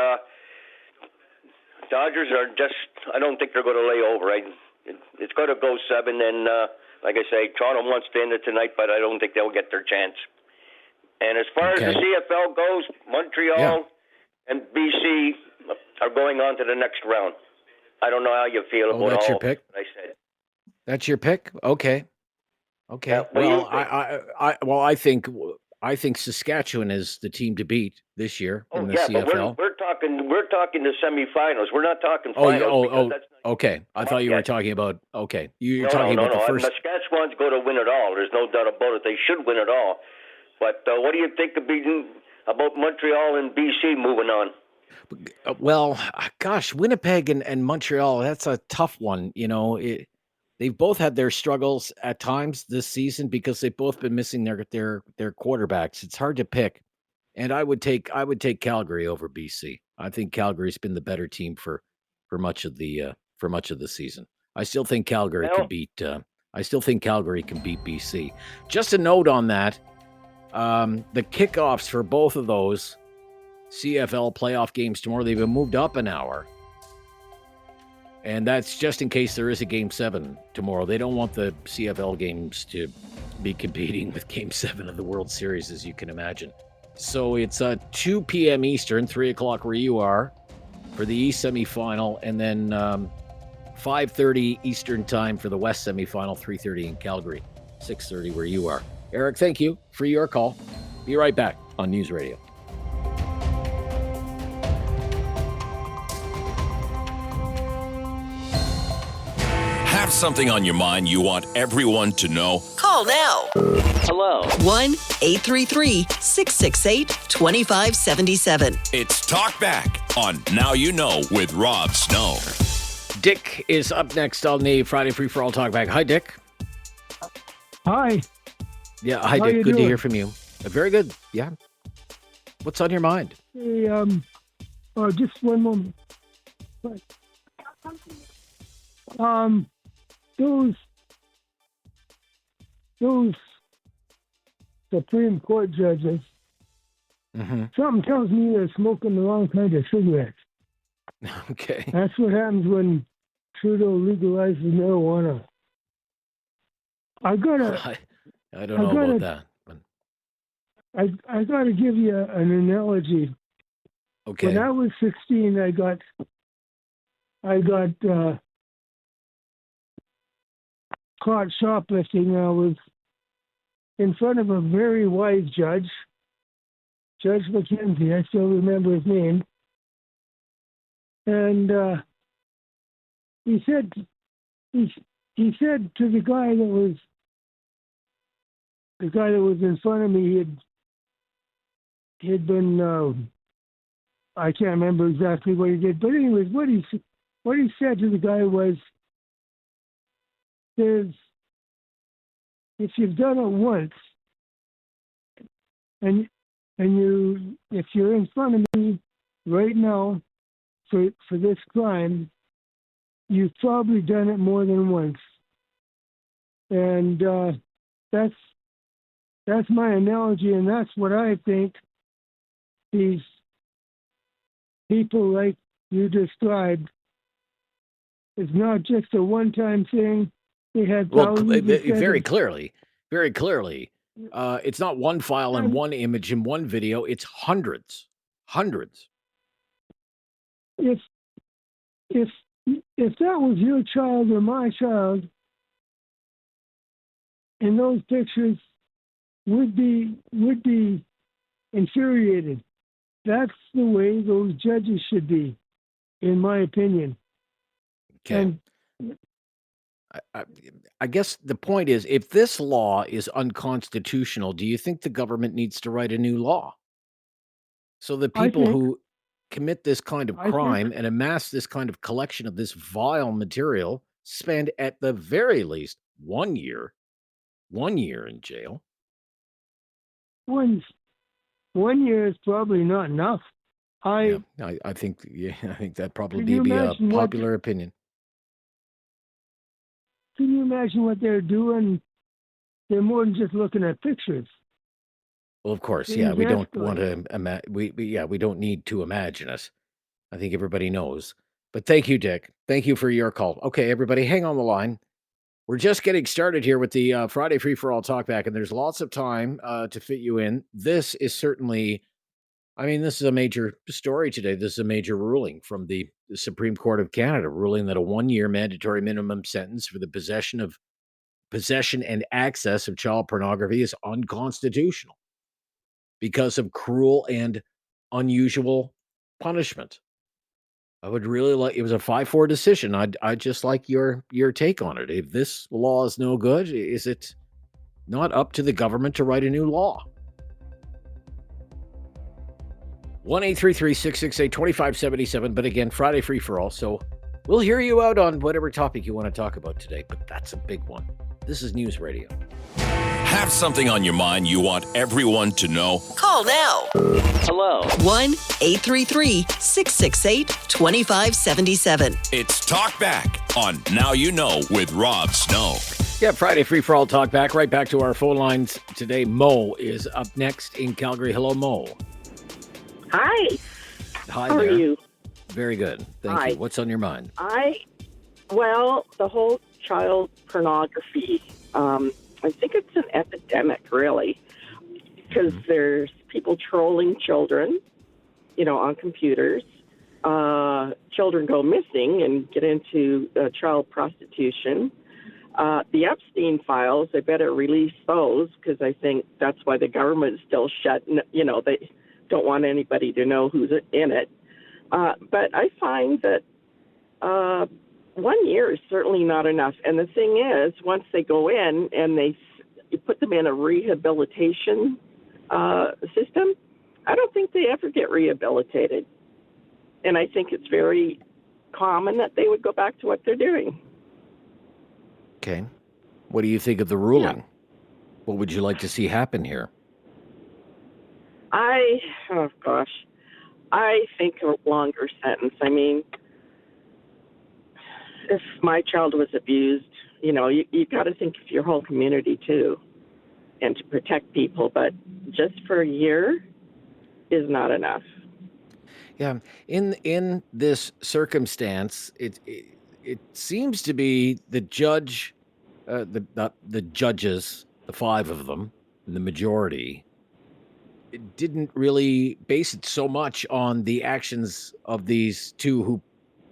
Dodgers are I don't think they're going to lay over. It's going to go 7, and like I say, Toronto wants to end it tonight, but I don't think they'll get their chance. And as far as the CFL goes, Montreal and BC are going on to the next round. I don't know how you feel about that's all your pick? of what I said. That's your pick? Okay. Yeah, I think Saskatchewan is the team to beat this year in the CFL. But we're talking the semifinals. We're not talking finals. Okay. I thought you were talking about. Okay, you're talking about the first. Saskatchewan's going to win it all. There's no doubt about it. They should win it all. But what do you think about Montreal and BC moving on? Well, gosh, Winnipeg and Montreal, that's a tough one. They've both had their struggles at times this season because they've both been missing their quarterbacks. It's hard to pick, and I would take Calgary over BC. I think Calgary's been the better team for much of the season. I still think Calgary can beat. I still think Calgary can beat BC. Just a note on that. The kickoffs for both of those CFL playoff games tomorrow, they've been moved up an hour. And that's just in case there is a Game 7 tomorrow. They don't want the CFL games to be competing with Game 7 of the World Series, as you can imagine. So it's 2 p.m. Eastern, 3 o'clock where you are, for the East semifinal, and then 5:30 Eastern time for the West semifinal, 3:30 in Calgary, 6:30 where you are. Eric, thank you for your call. Be right back on News Radio. Have something on your mind you want everyone to know? Call now. Hello. 1-833-668-2577. It's Talkback on Now You Know with Rob Snow. Dick is up next on the Friday Free For All Talkback. Hi, Dick. Hi. Yeah, hi, How Dick. you Good to doing? hear from you. Very good. Yeah. What's on your mind? Hey, just one moment. Those Supreme Court judges, something tells me they're smoking the wrong kind of cigarettes. Okay. That's what happens when Trudeau legalizes marijuana. I don't know about that. I got to give you an analogy. Okay. When I was 16, I got caught shoplifting. I was in front of a very wise judge, Judge McKenzie. I still remember his name. And he said to the guy that was in front of me, he had been I can't remember exactly what he did, but anyways, what he said to the guy was, if you've done it once, and if you're in front of me right now for this crime, you've probably done it more than once, and that's my analogy, and that's what I think these people like you described is not just a one-time thing. They had thousands of Very seconds. clearly. It's not one file and one image and one video. It's hundreds. If that was your child or my child, and those pictures would be infuriated. That's the way those judges should be, in my opinion. Okay. I guess the point is, if this law is unconstitutional, do you think the government needs to write a new law? So the people who commit this kind of crime and amass this kind of collection of this vile material spend at the very least 1 year in jail. 1 year is probably not enough. I think that probably Can you be a imagine what- popular opinion. Can you imagine what they're doing? They're more than just looking at pictures. Well, of course, Things we don't escalate. want to we don't need to imagine it. I think everybody knows. But thank you, Dick. Thank you for your call. Okay, everybody, hang on the line. We're just getting started here with the Friday Free For All Talkback, and there's lots of time to fit you in. This is certainly, this is a major story today. This is a major ruling from the Supreme Court of Canada, ruling that a 1-year mandatory minimum sentence for the possession and access of child pornography is unconstitutional because of cruel and unusual punishment. I would really like, it was a 5-4 decision. I'd just like your take on it. If this law is no good, is it not up to the government to write a new law? 1-833-668-2577. But again, Friday Free For All. So we'll hear you out on whatever topic you want to talk about today. But that's a big one. This is News Radio. Have something on your mind you want everyone to know? Call now. Hello. 1-833-668-2577. It's Talkback on Now You Know with Rob Snow. Yeah, Friday Free For All Talk back. Right back to our phone lines today. Mo is up next in Calgary. Hello, Mo. Hi. Hi How there. are you? Very good. Thank Hi. you. What's on your mind? The whole child pornography I think it's an epidemic, really, because there's people trolling children, on computers. Children go missing and get into child prostitution. The Epstein files, they better release those, because I think that's why the government's still shut. They don't want anybody to know who's in it. But I find that 1 year is certainly not enough. And the thing is, once they go in and you put them in a rehabilitation system, I don't think they ever get rehabilitated. And I think it's very common that they would go back to what they're doing. Okay. What do you think of the ruling? Yeah. What would you like to see happen here? I think a longer sentence. I mean, if my child was abused, you got to think of your whole community too, and to protect people. But just for a year is not enough. Yeah. In this circumstance, it seems to be the judge, the judges, the five of them, the majority, it didn't really base it so much on the actions of these two who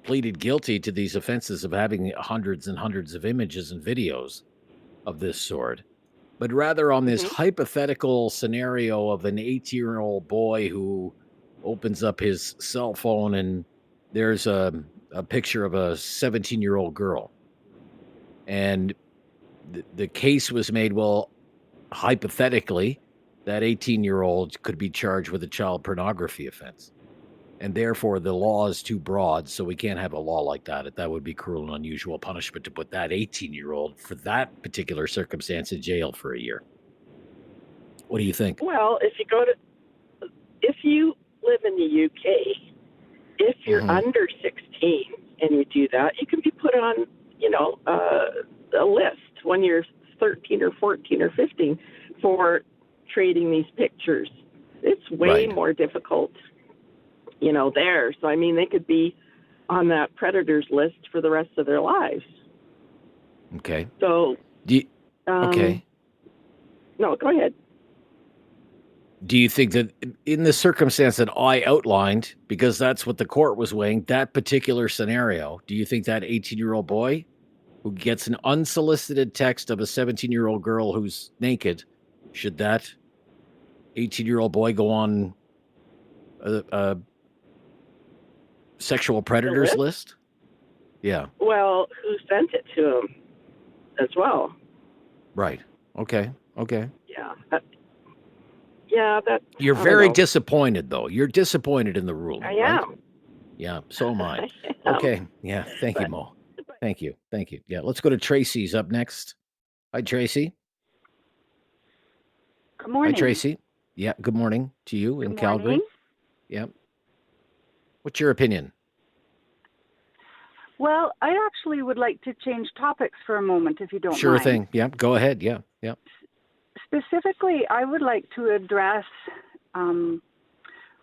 pleaded guilty to these offenses of having hundreds and hundreds of images and videos of this sort, but rather on this hypothetical scenario of an 18-year-old boy who opens up his cell phone and there's a picture of a 17-year-old girl. And the case was made, well, hypothetically, that 18-year-old could be charged with a child pornography offense. And therefore, the law is too broad, so we can't have a law like that. That would be cruel and unusual punishment to put that 18-year-old for that particular circumstance in jail for a year. What do you think? Well, if you live in the UK, if you're under 16 and you do that, you can be put on, a list when you're 13 or 14 or 15 for trading these pictures. It's way more difficult, there. So, I mean, they could be on that predators list for the rest of their lives. Okay. So, okay. No, go ahead. Do you think that in the circumstance that I outlined, because that's what the court was weighing, that particular scenario, do you think that 18-year-old boy who gets an unsolicited text of a 17-year-old girl who's naked, should that 18-year-old boy go on a sexual predators list? Yeah. Well, who sent it to him as well? Right. Okay. Yeah. That. You're very disappointed, though. You're disappointed in the ruling. I am. Right? Yeah, so am I. Okay. Yeah. Thank you, Mo. Thank you. Yeah, let's go to Tracy's up next. Hi, Tracy. Good morning. Hi, Tracy. Yeah, good morning to you in Calgary. Yeah. What's your opinion? Well, I actually would like to change topics for a moment, if you don't mind. Sure thing. Yeah, go ahead. Yeah. Specifically, I would like to address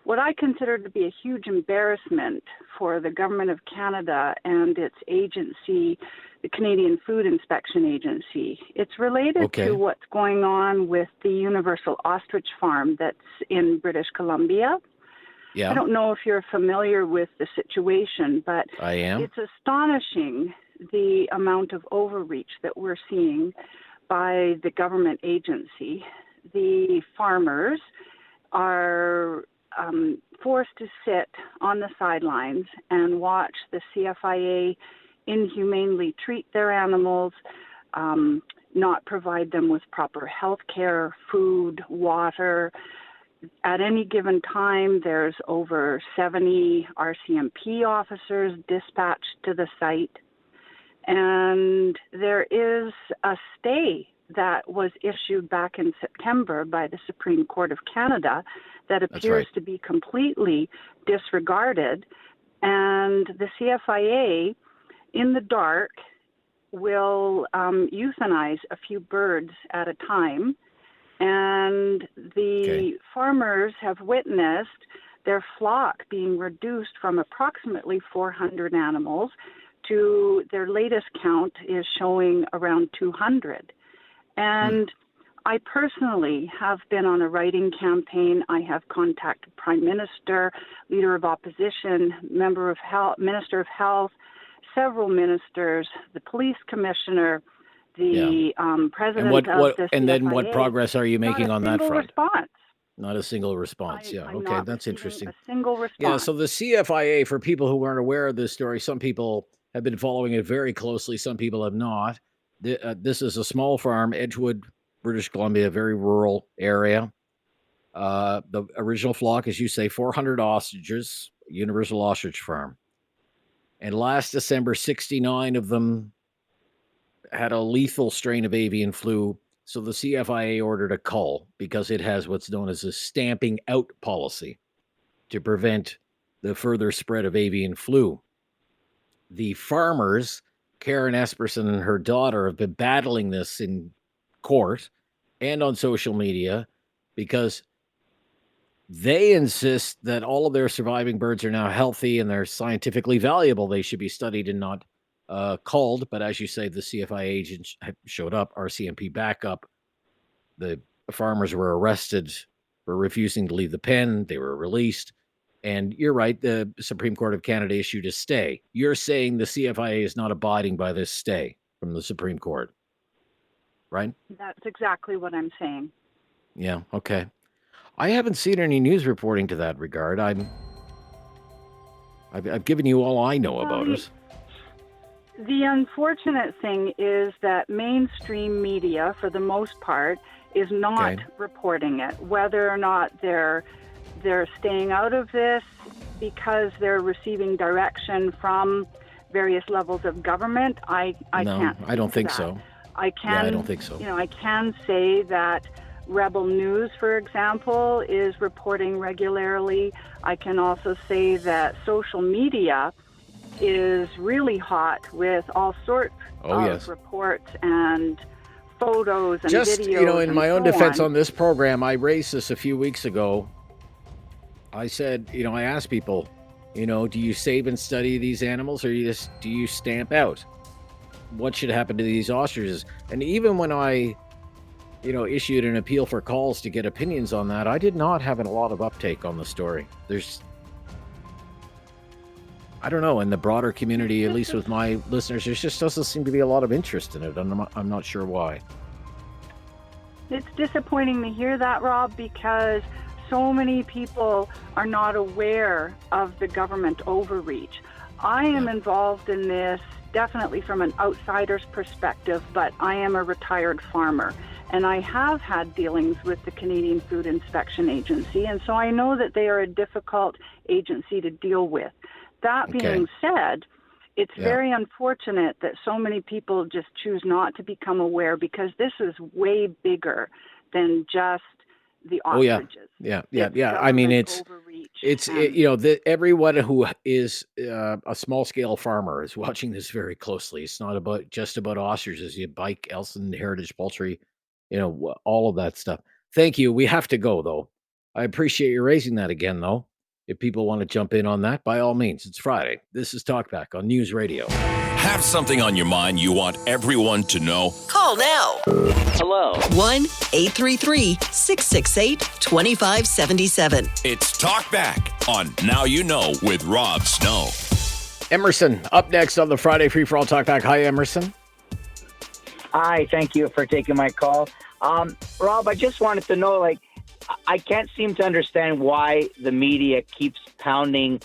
what I consider to be a huge embarrassment for the Government of Canada and its agency, the Canadian Food Inspection Agency. It's related to what's going on with the Universal Ostrich Farm that's in British Columbia. Yeah. I don't know if you're familiar with the situation, but I am. It's astonishing the amount of overreach that we're seeing by the government agency. The farmers are forced to sit on the sidelines and watch the CFIA inhumanely treat their animals, not provide them with proper health care, food, water. At any given time, there's over 70 RCMP officers dispatched to the site. And there is a stay that was issued back in September by the Supreme Court of Canada that appears to be completely disregarded. And the CFIA, in the dark, will euthanize a few birds at a time. And the farmers have witnessed their flock being reduced from approximately 400 animals to their latest count is showing around 200. And I personally have been on a writing campaign. I have contacted Prime Minister, Leader of Opposition, Member of Health, Minister of Health, several ministers, the Police Commissioner, the President And of the and then what CFIA. progress are you making on that front? Response. Not a single response. I'm Okay, not that's receiving interesting. a single response. Yeah, so the CFIA, for people who weren't aware of this story, some people have been following it very closely, some people have not. This is a small farm, Edgewood, British Columbia, very rural area. The original flock, as you say, 400 ostriches, universal ostrich farm. And last December, 69 of them had a lethal strain of avian flu. So the CFIA ordered a cull because it has what's known as a stamping out policy to prevent the further spread of avian flu. The farmers, Karen Esperson and her daughter, have been battling this in court and on social media because they insist that all of their surviving birds are now healthy and they're scientifically valuable. They should be studied and not culled. But as you say, the CFIA agents showed up, RCMP backup. The farmers were arrested for refusing to leave the pen. They were released. And you're right, the Supreme Court of Canada issued a stay. You're saying the CFIA is not abiding by this stay from the Supreme Court, right? That's exactly what I'm saying. Yeah, okay. I haven't seen any news reporting to that regard. I've given you all I know about it. The unfortunate thing is that mainstream media, for the most part, is not reporting it. Whether or not they're staying out of this because they're receiving direction from various levels of government, I can't. I don't think so. I can. I don't think so. I can say that Rebel News, for example, is reporting regularly. I can also say that social media is really hot with all sorts of reports and photos and videos. In my own defense on this program, I raised this a few weeks ago. I said, I asked people, do you save and study these animals or do you stamp out? What should happen to these ostriches? And even when I, issued an appeal for calls to get opinions on that, I did not have a lot of uptake on the story. I don't know, in the broader community, at least with my listeners, there just doesn't seem to be a lot of interest in it. I'm not sure why. It's disappointing to hear that, Rob, because so many people are not aware of the government overreach. I am involved in this definitely from an outsider's perspective, but I am a retired farmer, and I have had dealings with the Canadian Food Inspection Agency, and so I know that they are a difficult agency to deal with. That being said, it's very unfortunate that so many people just choose not to become aware, because this is way bigger than just the ostriches. Yeah. I mean, everyone who is a small scale farmer is watching this very closely. It's not just about ostriches. You Bike, Elson, Heritage Poultry, all of that stuff. Thank you. We have to go though. I appreciate you raising that again, though. If people want to jump in on that, by all means, it's Friday. This is Talkback on News Radio. Have something on your mind you want everyone to know? Call now. Hello. 1-833-668-2577. It's Talkback on Now You Know with Rob Snow. Emerson, up next on the Friday Free For All Talkback. Hi, Emerson. Hi, thank you for taking my call. Rob, I just wanted to know, I can't seem to understand why the media keeps pounding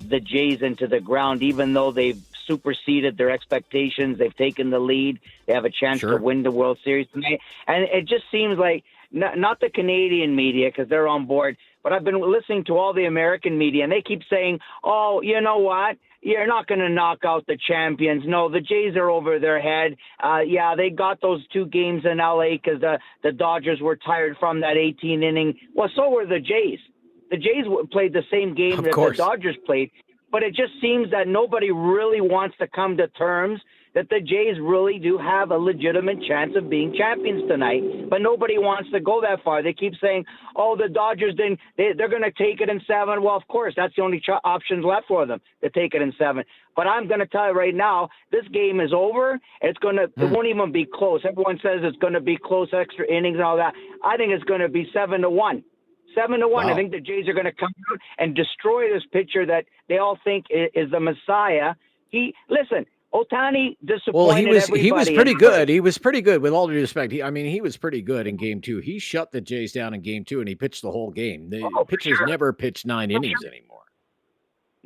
the Jays into the ground, even though they've superseded their expectations. They've taken the lead. They have a chance to win the World Series tonight. And it just seems like, not the Canadian media, because they're on board, but I've been listening to all the American media, and they keep saying, oh, you know what? You're not going to knock out the champions. No, the Jays are over their head. They got those 2 games in L.A. because the Dodgers were tired from that 18 inning. Well, so were the Jays. The Jays played the same game that the Dodgers played. But it just seems that nobody really wants to come to terms that the Jays really do have a legitimate chance of being champions tonight. But nobody wants to go that far. They keep saying, oh, the Dodgers didn't, they're going to take it in 7. Well, of course, that's the only options left for them, to take it in 7. But I'm going to tell you right now, this game is over. It won't even be close. Everyone says it's going to be close, extra innings and all that. I think it's going to be 7-1. 7-1. Wow. I think the Jays are going to come out and destroy this pitcher that they all think is the Messiah. Listen, Ohtani disappointed everybody. He was pretty good. He was pretty good, with all due respect. He was pretty good in Game 2. He shut the Jays down in Game 2, and he pitched the whole game. The pitchers never pitched 9 innings anymore.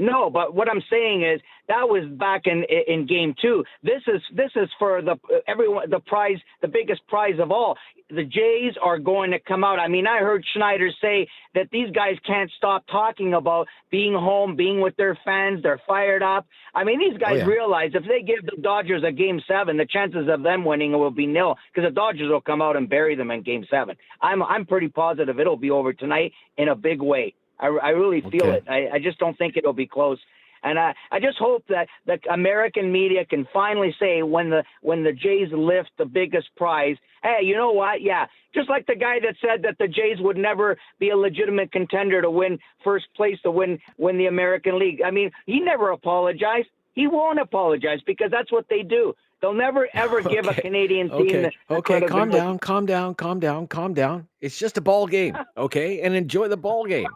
No, but what I'm saying is that was back in Game 2. This is for the prize, the biggest prize of all. The Jays are going to come out. I mean, I heard Schneider say that these guys can't stop talking about being home, being with their fans. They're fired up. I mean, these guys realize if they give the Dodgers a Game 7, the chances of them winning will be nil, because the Dodgers will come out and bury them in Game 7. I'm pretty positive it'll be over tonight in a big way. I really feel it. I just don't think it'll be close. And I just hope that the American media can finally say when the Jays lift the biggest prize, hey, you know what? Yeah, just like the guy that said that the Jays would never be a legitimate contender to win first place, to win the American League. I mean, he never apologized. He won't apologize, because that's what they do. They'll never, ever give a Canadian team calm down. It's just a ball game, okay? And enjoy the ball game.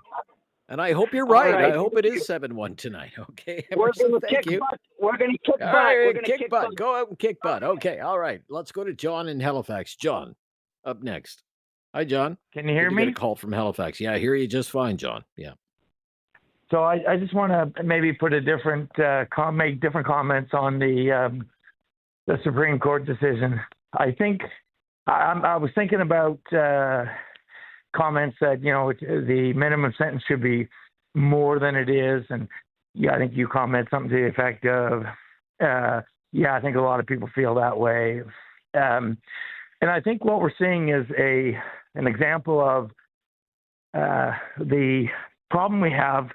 And I hope you're right. I hope it is 7-1 tonight. Okay. We're going to kick butt. We're going to kick butt. We're going to kick butt. Go out and kick butt. Okay. All right. Let's go to John in Halifax. John, up next. Hi, John. Can you hear me? Get a call from Halifax. Yeah, I hear you just fine, John. Yeah. So I just want to maybe put a different make different comments on the Supreme Court decision. I think I was thinking about comments that, the minimum sentence should be more than it is. And I think you comment something to the effect of, I think a lot of people feel that way. And I think what we're seeing is an example of the problem we have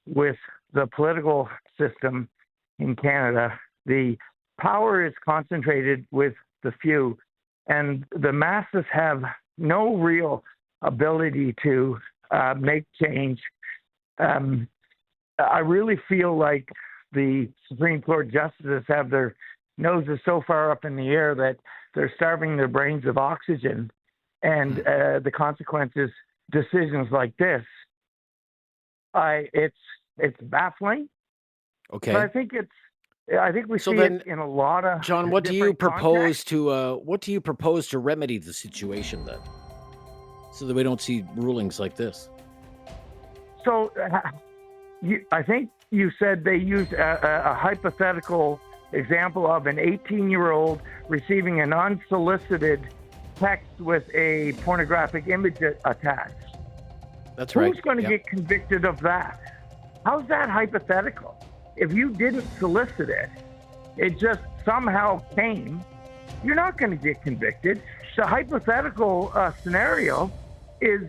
with the political system in Canada. The power is concentrated with the few, and the masses have no real ability to make change. I really feel like the Supreme Court justices have their noses so far up in the air that they're starving their brains of oxygen, and the consequences, decisions like this, it's baffling. Okay, but I think we see it in a lot of John. What do you propose to remedy the situation then, so that we don't see rulings like this? So, I think you said they used a hypothetical example of an 18-year-old receiving an unsolicited text with a pornographic image attached. That's right. Who's going to get convicted of that? How's that hypothetical? If you didn't solicit it, it just somehow came, you're not going to get convicted. The hypothetical scenario is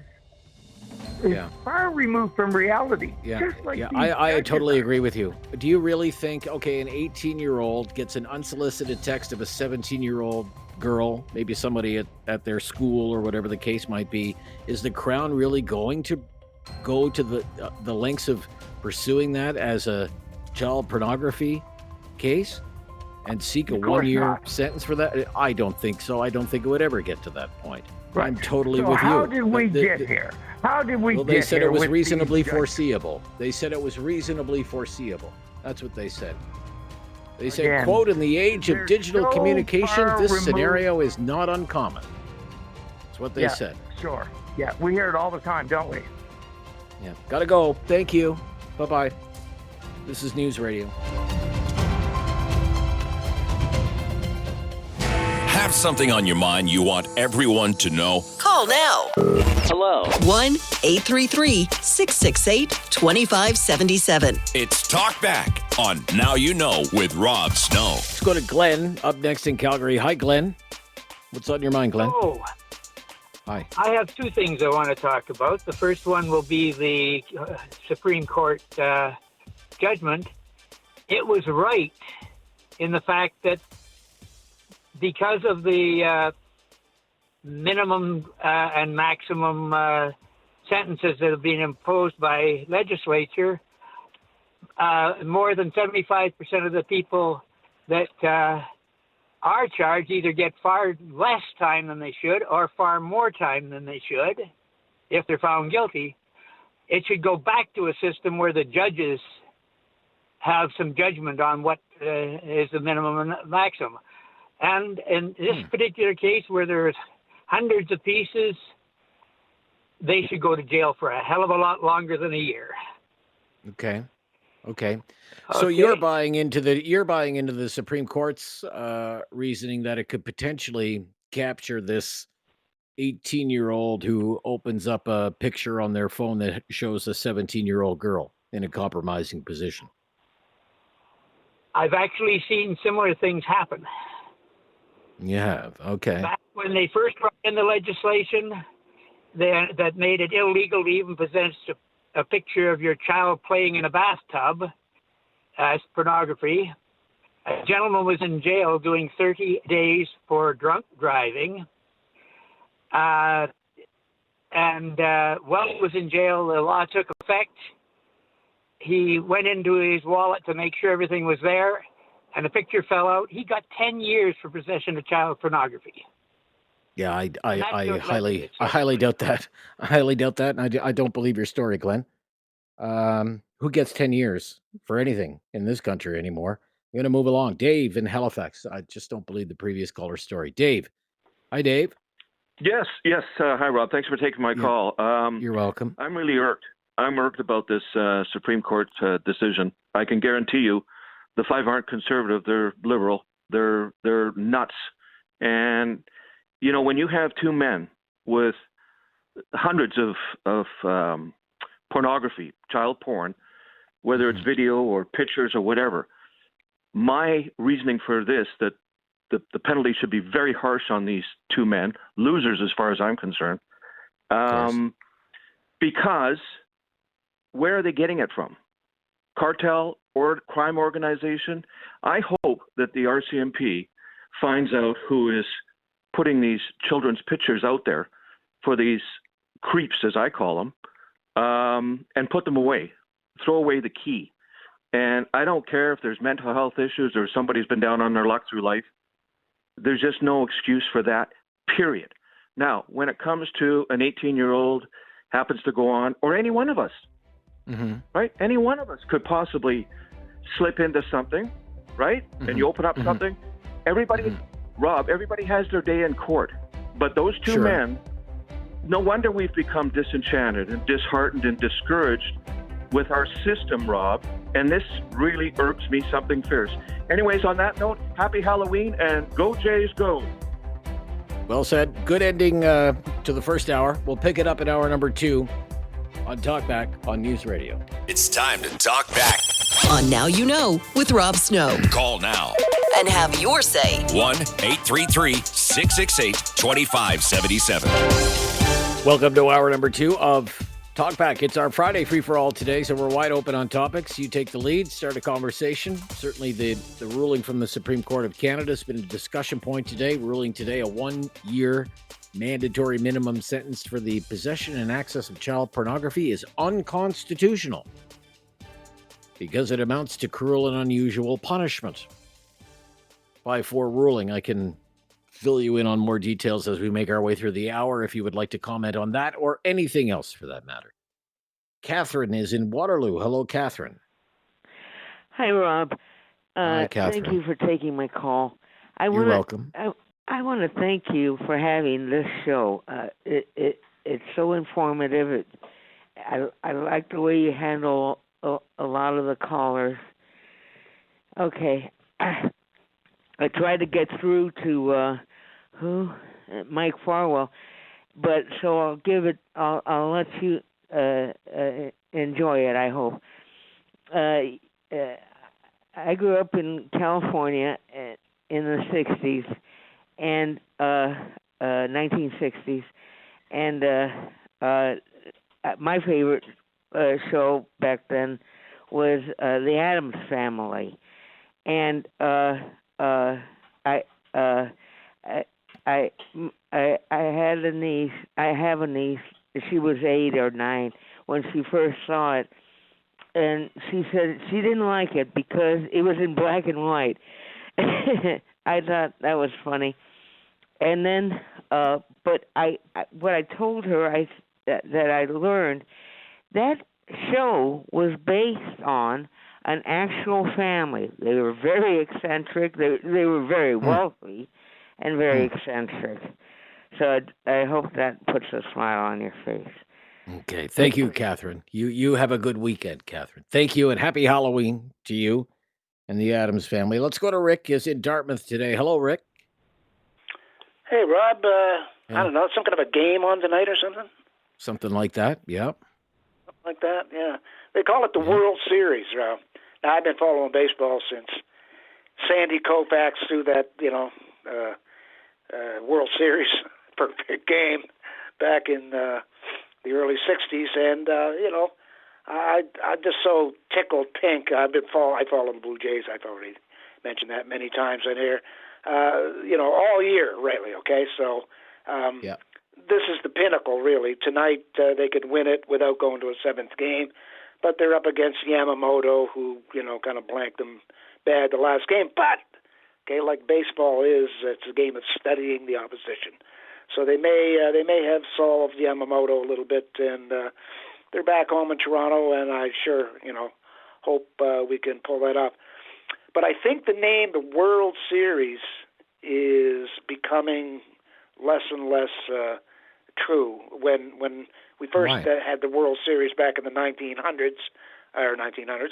far removed from reality. Just like I totally agree with you. Do you really think, an 18-year-old gets an unsolicited text of a 17-year-old girl, maybe somebody at their school or whatever the case might be, is the Crown really going to go to the lengths of pursuing that as a child pornography case and seek a 1-year sentence for that? I don't think so. I don't think it would ever get to that point. Right. I'm totally with you. How did we get here? How did we get here? Well, they said it was reasonably foreseeable. They said it was reasonably foreseeable. That's what they said. They said, again, quote, in the age of digital communication, this scenario is not uncommon. That's what they said. Sure. Yeah, we hear it all the time, don't we? Yeah. Gotta go. Thank you. Bye-bye. This is News Radio. Have something on your mind you want everyone to know? Call now. Hello. 1-833-668-2577. It's Talkback on Now You Know with Rob Snow. Let's go to Glenn up next in Calgary. Hi, Glenn. What's on your mind, Glenn? Oh. Hi. I have two things I want to talk about. The first one will be the Supreme Court judgment. It was right in the fact that because of the minimum and maximum sentences that have been imposed by legislature, more than 75% of the people that are charged either get far less time than they should or far more time than they should if they're found guilty. It should go back to a system where the judges have some judgment on what is the minimum and maximum. And in this particular case, where there's hundreds of pieces, they should go to jail for a hell of a lot longer than a year. Okay. So you're buying into the Supreme Court's reasoning that it could potentially capture this 18-year-old who opens up a picture on their phone that shows a 17-year-old girl in a compromising position. I've actually seen similar things happen. You have, okay. Back when they first brought in the legislation that made it illegal to even possess a picture of your child playing in a bathtub as pornography, a gentleman was in jail doing 30 days for drunk driving. While he was in jail, the law took effect. He went into his wallet to make sure everything was there, and the picture fell out. He got 10 years for possession of child pornography. Yeah, I highly doubt that. I highly doubt that, and I don't believe your story, Glenn. Who gets 10 years for anything in this country anymore? I'm going to move along. Dave in Halifax. I just don't believe the previous caller's story. Dave. Hi, Dave. Yes. Hi, Rob. Thanks for taking my call. You're welcome. I'm really irked. I'm irked about this Supreme Court decision. I can guarantee you the five aren't conservative. They're liberal. They're nuts. And, you know, when you have two men with hundreds of pornography, child porn, whether it's video or pictures or whatever, my reasoning for this, that the penalty should be very harsh on these two men, losers as far as I'm concerned, because where are they getting it from? Cartel or crime organization? I hope that the RCMP finds out who is putting these children's pictures out there for these creeps, as I call them, and put them away, throw away the key. And I don't care if there's mental health issues or somebody's been down on their luck through life. There's just no excuse for that, period. Now, when it comes to an 18-year-old happens to go on, or any one of us, right? Any one of us could possibly slip into something, right? And you open up something. Everybody, Rob, everybody has their day in court. But those two men, no wonder we've become disenchanted and disheartened and discouraged with our system, Rob. And this really irks me something fierce. Anyways, on that note, happy Halloween and go Jays, go. Well said. Good ending to the first hour. We'll pick it up in hour number 2 on Talkback on News Radio. It's time to talk back on Now You Know with Rob Snow. Call now and have your say. 1-833-668-2577. Welcome to hour number 2 of Talkback. It's our Friday free-for-all today, so we're wide open on topics. You take the lead, start a conversation. Certainly the ruling from the Supreme Court of Canada has been a discussion point today. Ruling today a 1-year mandatory minimum sentence for the possession and access of child pornography is unconstitutional because it amounts to cruel and unusual punishment. 5-4 ruling. I can fill you in on more details as we make our way through the hour if you would like to comment on that or anything else for that matter. Catherine is in Waterloo. Hello, Catherine. Hi, Rob. Hi, Catherine. Thank you for taking my call. You're welcome. I want to thank you for having this show. It's so informative. I like the way you handle a lot of the callers. Okay. I tried to get through to Mike Farwell, but so I'll let you enjoy it, I hope. I grew up in California in the 60s and 1960s, and my favorite show back then was The Addams Family, and I had a niece. I have a niece. She was 8 or 9 when she first saw it, and she said she didn't like it because it was in black and white. I thought that was funny. And then, but what I told her that I learned, that show was based on an actual family. They were very eccentric. They were very wealthy and very eccentric. So I hope that puts a smile on your face. Okay. Thank you, Catherine. You have a good weekend, Catherine. Thank you, and happy Halloween to you and the Adams family. Let's go to Rick. Is in Dartmouth today. Hello, Rick. Hey, Rob. I don't know, some kind of a game on tonight or something? Something like that. Yeah. Something like that, yeah. They call it the World Series, Rob. Now, I've been following baseball since Sandy Koufax threw that, World Series perfect game back in the early 60s. And, I'm just so tickled pink. I follow the Blue Jays. I've already mentioned that many times on here. All year, really, okay? So this is the pinnacle, really. Tonight, they could win it without going to a seventh game, but they're up against Yamamoto, who, kind of blanked them bad the last game. But, okay, like baseball is, it's a game of studying the opposition. So they may have solved Yamamoto a little bit, and they're back home in Toronto, and I sure, hope we can pull that off. But I think the name, the World Series, is becoming less and less true. When we first had the World Series back in the 1900s,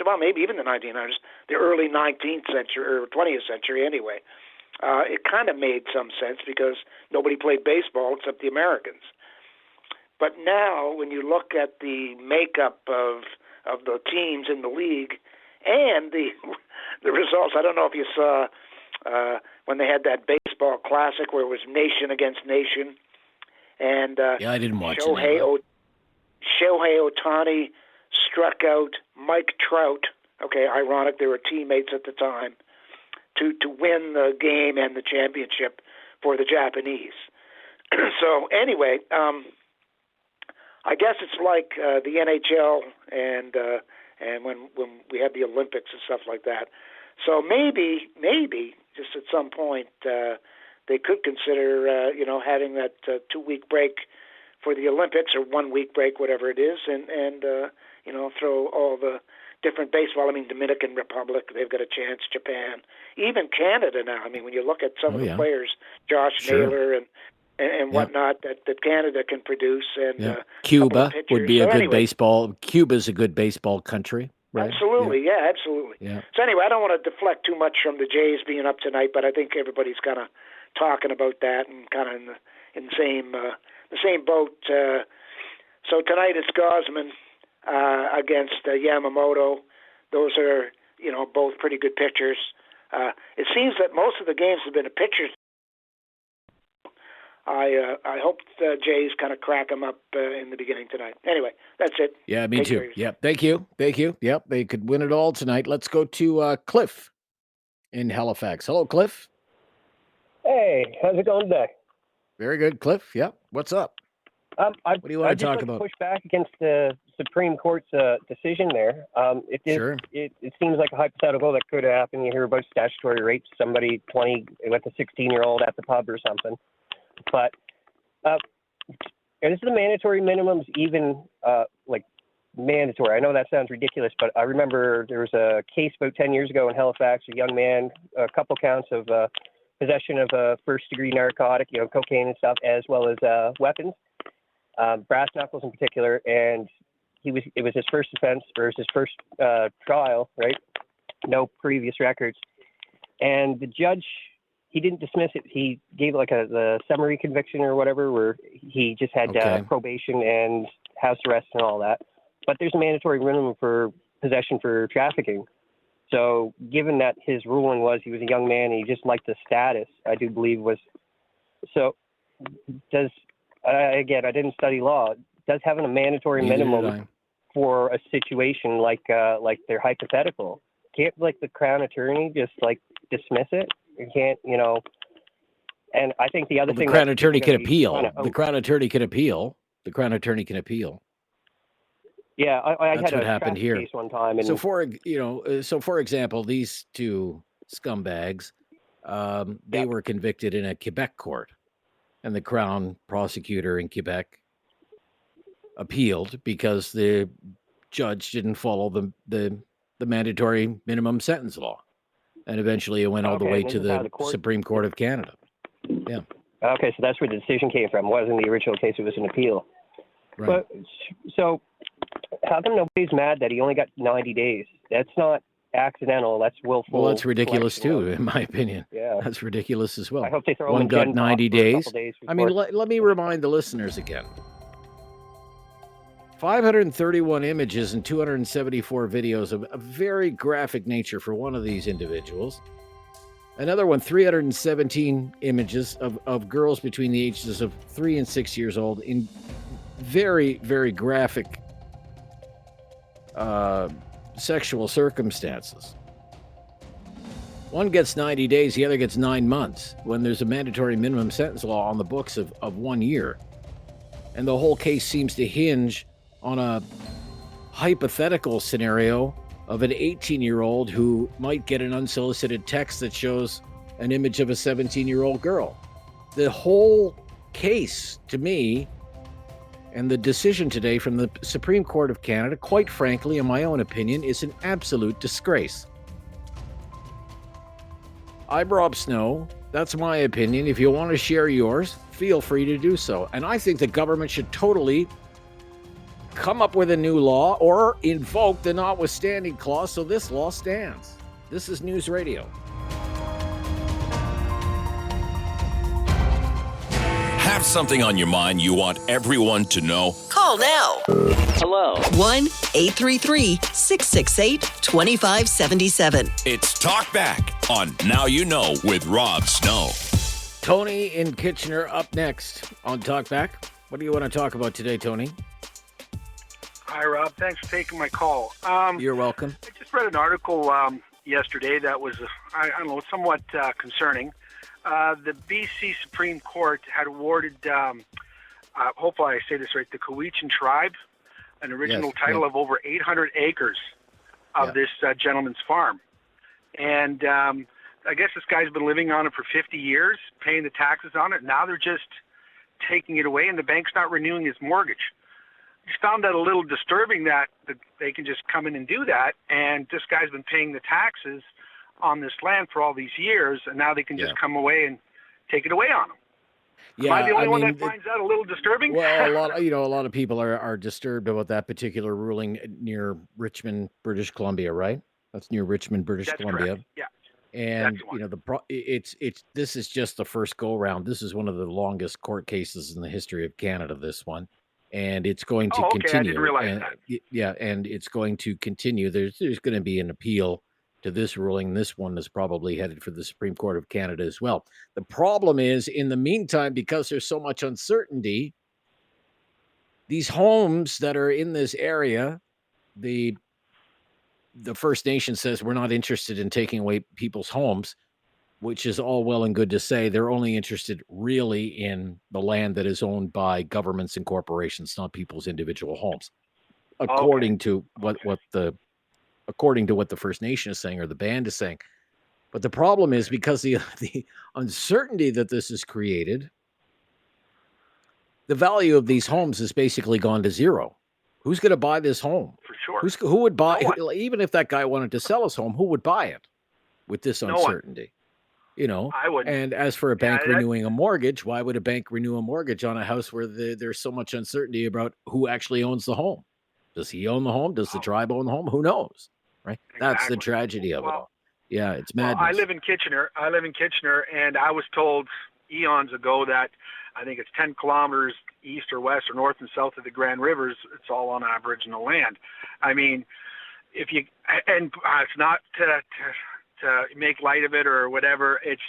well, maybe even the 1900s, the early 19th century, or 20th century anyway, it kind of made some sense because nobody played baseball except the Americans. But now, when you look at the makeup of the teams in the league and the results, I don't know if you saw when they had that baseball classic where it was nation against nation, and I didn't watch Shohei Ohtani struck out Mike Trout. Okay, ironic, they were teammates at the time, to win the game and the championship for the Japanese. So anyway, I guess it's like the NHL and when we have the Olympics and stuff like that. So maybe just at some point they could consider having that 2-week break for the Olympics, or 1-week break, whatever it is, and throw all the different baseball. I mean, Dominican Republic, they've got a chance. Japan, even Canada now. I mean, when you look at some of the players, Josh Naylor and whatnot that Canada can produce, and Cuba would be a good baseball. Cuba's a good baseball country, right? Absolutely, absolutely. Yeah. So anyway, I don't want to deflect too much from the Jays being up tonight, but I think everybody's kind of talking about that and kind of in the same boat. So tonight it's Gosman against Yamamoto. Those are both pretty good pitchers. It seems that most of the games have been a pitcher's. I hope the Jays kind of crack them up in the beginning tonight. Anyway, that's it. Yeah, me too. Yep. Thank you. Yep, they could win it all tonight. Let's go to Cliff in Halifax. Hello, Cliff. Hey, how's it going today? Very good, Cliff. Yep. What's up? What do you want to talk about? Push back against the Supreme Court's decision there. It seems like a hypothetical that could happen. You hear about statutory rape, somebody 20 with a 16-year-old at the pub or something. But is the mandatory minimums even mandatory? I know that sounds ridiculous, but I remember there was a case about 10 years ago in Halifax, a young man, a couple counts of possession of a first-degree narcotic, cocaine and stuff, as well as weapons, brass knuckles in particular, and it was his first offense, or his first trial, right? No previous records. And the judge, he didn't dismiss it. He gave the summary conviction or whatever, where he just had probation and house arrest and all that. But there's a mandatory minimum for possession for trafficking. So given that his ruling was he was a young man and he just liked the status, I do believe was. So does, again, I didn't study law, does having a mandatory minimum for a situation like they're hypothetical, can't the Crown Attorney just dismiss it? You can't, And I think the other The thing Crown that Attorney people can gotta be appeal. kinda The Crown Attorney can appeal. The Crown Attorney can appeal. Yeah, I That's had what a happened traffic here. case one time, and So for example, these two scumbags, they were convicted in a Quebec court, and the Crown prosecutor in Quebec appealed because the judge didn't follow the mandatory minimum sentence law, and eventually it went all the okay, way and to this is how the the court. Supreme Court of Canada. Yeah. Okay, so that's where the decision came from. It wasn't the original case; it was an appeal. Right. But so, how come nobody's mad that he only got 90 days? That's not accidental. That's willful. Well, that's ridiculous selection too, in my opinion. Yeah. That's ridiculous as well. I hope they throw him One in got Gen 90 Pop for a days. couple days I mean, before- let me remind the listeners again. 531 images and 274 videos of a very graphic nature for one of these individuals. Another one, 317 images of girls between the ages of 3 and 6 years old in very, very graphic sexual circumstances. One gets 90 days, the other gets 9 months, when there's a mandatory minimum sentence law on the books of 1 year. And the whole case seems to hinge on a hypothetical scenario of an 18-year-old who might get an unsolicited text that shows an image of a 17-year-old girl. The whole case, to me, and the decision today from the Supreme Court of Canada, quite frankly, in my own opinion, is an absolute disgrace. I'm Rob Snow. That's my opinion. If you want to share yours, feel free to do so. And I think the government should totally come up with a new law or invoke the notwithstanding clause so this law stands. This is News Radio. Have something on your mind you want everyone to know? Call now. Hello. 1-833-668-2577. It's Talkback on Now You Know with Rob Snow. Tony in Kitchener up next on Talkback. What do you want to talk about today, Tony? Hi, Rob. Thanks for taking my call. You're welcome. I just read an article yesterday that was, I don't know, somewhat concerning. The BC Supreme Court had awarded, hopefully I say this right, the Cowichan tribe an original title of over 800 acres of this gentleman's farm. And I guess this guy's been living on it for 50 years, paying the taxes on it. Now they're just taking it away, and the bank's not renewing his mortgage. I just found that a little disturbing that they can just come in and do that, and this guy's been paying the taxes on this land for all these years, and now they can just come away and take it away on him. Am I the only one that finds that a little disturbing? Well, a lot of people are disturbed about that particular ruling near Richmond, British Columbia, right? That's near Richmond, British Columbia. Correct. Yeah. And this is just the first go round. This is one of the longest court cases in the history of Canada, this one. And it's going to continue. I didn't realize that. Yeah, and it's going to continue. There's going to be an appeal to this ruling. This one is probably headed for the Supreme Court of Canada as well. The problem is, in the meantime, because there's so much uncertainty, these homes that are in this area, the First Nation says we're not interested in taking away people's homes, which is all well and good to say. They're only interested really in the land that is owned by governments and corporations, not people's individual homes, according to what the First Nation is saying or the band is saying. But the problem is, because the uncertainty that this has created, the value of these homes has basically gone to zero. Who's going to buy this home? For sure. Who would buy, even if that guy wanted to sell his home, who would buy it with this uncertainty? You know, I wouldn't. And as for a bank renewing a mortgage, why would a bank renew a mortgage on a house where there's so much uncertainty about who actually owns the home? Does he own the home? Does the tribe own the home? Who knows? Right? Exactly. That's the tragedy of it all. Yeah, it's madness. I live in Kitchener, and I was told eons ago that I think it's 10 kilometers east or west or north and south of the Grand Rivers. It's all on Aboriginal land. I mean, it's not to make light of it or whatever. It's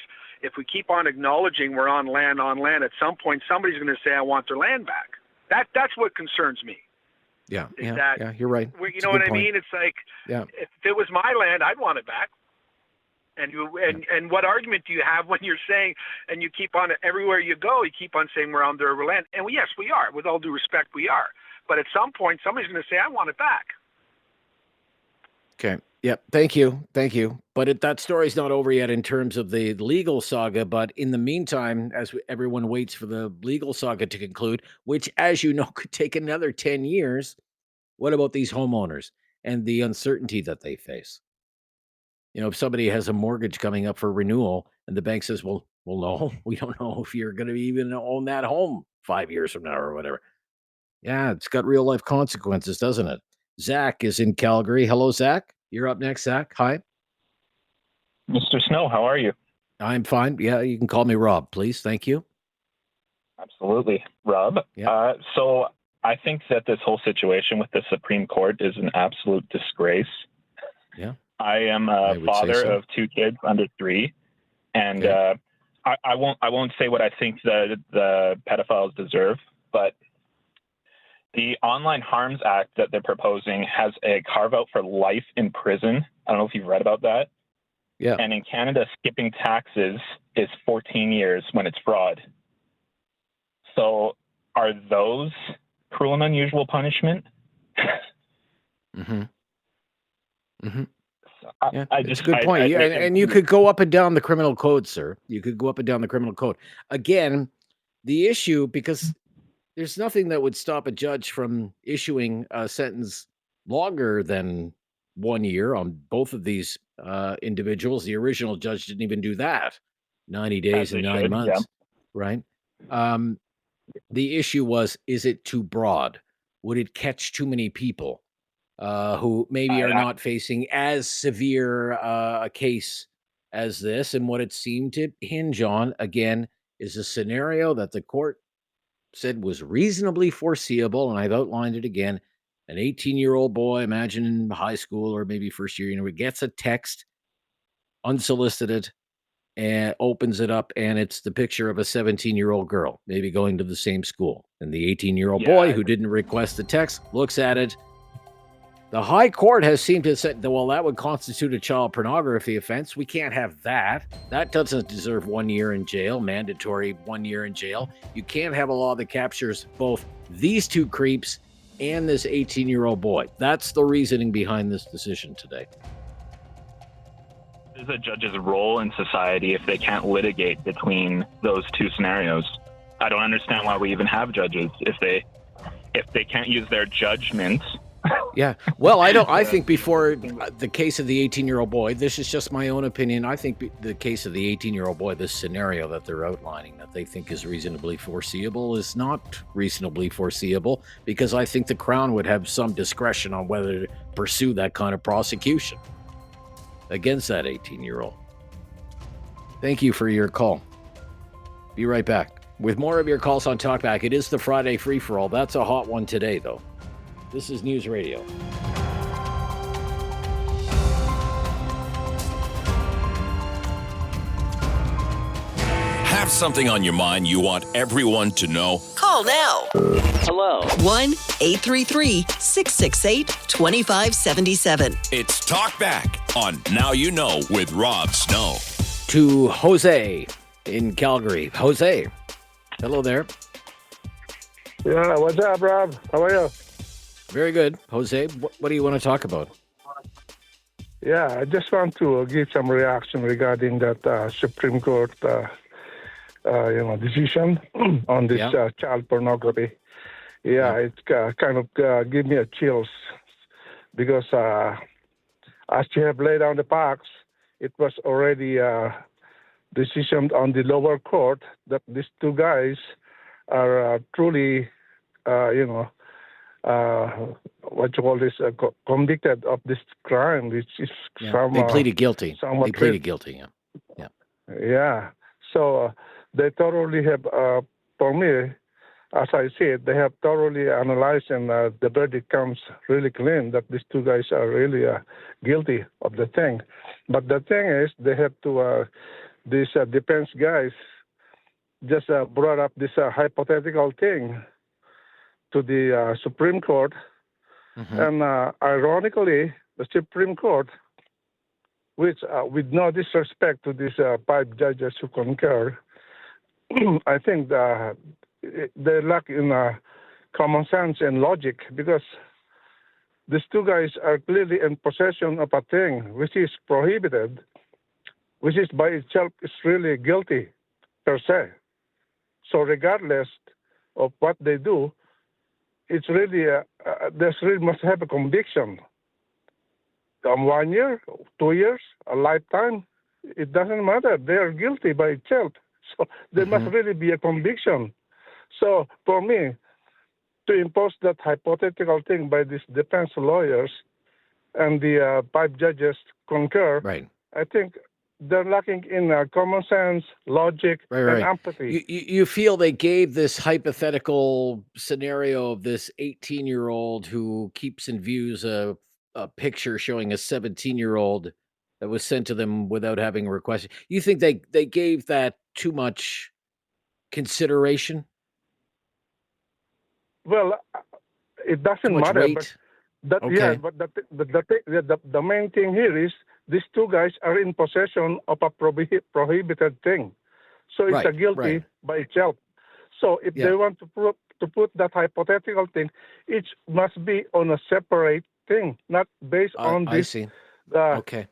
if we keep on acknowledging we're on land, at some point somebody's going to say, I want their land back. That's what concerns me. Yeah, you're right. You know what I mean? It's like, if it was my land, I'd want it back. And what argument do you have when you're saying, and you keep on, everywhere you go, you keep on saying we're under a relent? And yes, we are. With all due respect, we are. But at some point, somebody's going to say, I want it back. Okay. Yep. Thank you. Thank you. But that story's not over yet in terms of the legal saga. But in the meantime, as everyone waits for the legal saga to conclude, which, as you know, could take another 10 years, what about these homeowners and the uncertainty that they face? You know, if somebody has a mortgage coming up for renewal and the bank says, well, no, we don't know if you're going to even own that home 5 years from now or whatever. Yeah, it's got real life consequences, doesn't it? Zach is in Calgary. Hello, Zach. You're up next, Zach. Hi. Mr. Snow, how are you? I'm fine. Yeah, you can call me Rob, please. Thank you. Absolutely. Rob. Yeah. So I think that this whole situation with the Supreme Court is an absolute disgrace. Yeah. I am a father of 2 kids under 3, and I won't say what I think the pedophiles deserve, but the Online Harms Act that they're proposing has a carve out for life in prison. I don't know if you've read about that. Yeah. And in Canada, skipping taxes is 14 years when it's fraud. So are those cruel and unusual punishment? Mm-hmm. Mm-hmm. Yeah, it's a good point. And you could go up and down the criminal code, sir. You could go up and down the criminal code. Again, the issue, because there's nothing that would stop a judge from issuing a sentence longer than 1 year on both of these individuals. The original judge didn't even do that. 90 days and 9 months, right? The issue was, is it too broad? Would it catch too many people who maybe are not facing as severe a case as this? And what it seemed to hinge on, again, is a scenario that the court said was reasonably foreseeable, and I've outlined it again. An 18-year-old boy, imagine in high school or maybe first year, he gets a text unsolicited and opens it up, and it's the picture of a 17-year-old girl, maybe going to the same school. And the 18-year-old boy who didn't request the text looks at it. The high court has seemed to say, well, that would constitute a child pornography offense. We can't have that. That doesn't deserve 1 year in jail, mandatory 1 year in jail. You can't have a law that captures both these 2 creeps and this 18-year-old boy. That's the reasoning behind this decision today. What is a judge's role in society if they can't litigate between those 2 scenarios? I don't understand why we even have judges if they can't use their judgment. Yeah. Well, I think before the case of the 18-year-old boy, this is just my own opinion. I think the case of the 18-year-old boy, this scenario that they're outlining that they think is reasonably foreseeable is not reasonably foreseeable, because I think the Crown would have some discretion on whether to pursue that kind of prosecution against that 18-year-old. Thank you for your call. Be right back with more of your calls on Talkback. It is the Friday free-for-all. That's a hot one today, though. This is News Radio. Have something on your mind you want everyone to know? Call now. Hello. 1-833-668-2577. It's Talkback on Now You Know with Rob Snow. To Jose in Calgary. Jose, hello there. Yeah, what's up, Rob? How are you? Very good. Jose, what do you want to talk about? Yeah, I just want to give some reaction regarding that Supreme Court, decision on this child pornography. It's kind of give me a chills because as you have laid down the facts, it was already decision on the lower court that these 2 guys are truly, convicted of this crime, which is they pleaded guilty. They pleaded guilty. Yeah. So they thoroughly have, for me, as I said, they have thoroughly analyzed, and the verdict comes really clean that these 2 guys are really guilty of the thing. But the thing is, they have to, these defense guys just brought up this hypothetical thing to the Supreme Court. Mm-hmm. And ironically, the Supreme Court which, with no disrespect to these 5 judges who concur, I think they lack in common sense and logic, because these 2 guys are clearly in possession of a thing which is prohibited, which is by itself is really guilty per se. So regardless of what they do, it's really they really must have a conviction. 1 year, 2 years, a lifetime, it doesn't matter. They are guilty by itself. So there must really be a conviction. So for me, to impose that hypothetical thing by these defense lawyers and the 5 judges concur, right. I think they're lacking in common sense, logic, and empathy. You feel they gave this hypothetical scenario of this 18-year-old who keeps in views a picture showing a 17-year-old that was sent to them without having requested. You think they gave that too much consideration? Well, it doesn't much matter. weight? But Okay. but the main thing here is these 2 guys are in possession of a prohibited thing, so it's a guilty by itself. So if they want to put that hypothetical thing, it must be on a separate thing, not based on I this. see. Okay.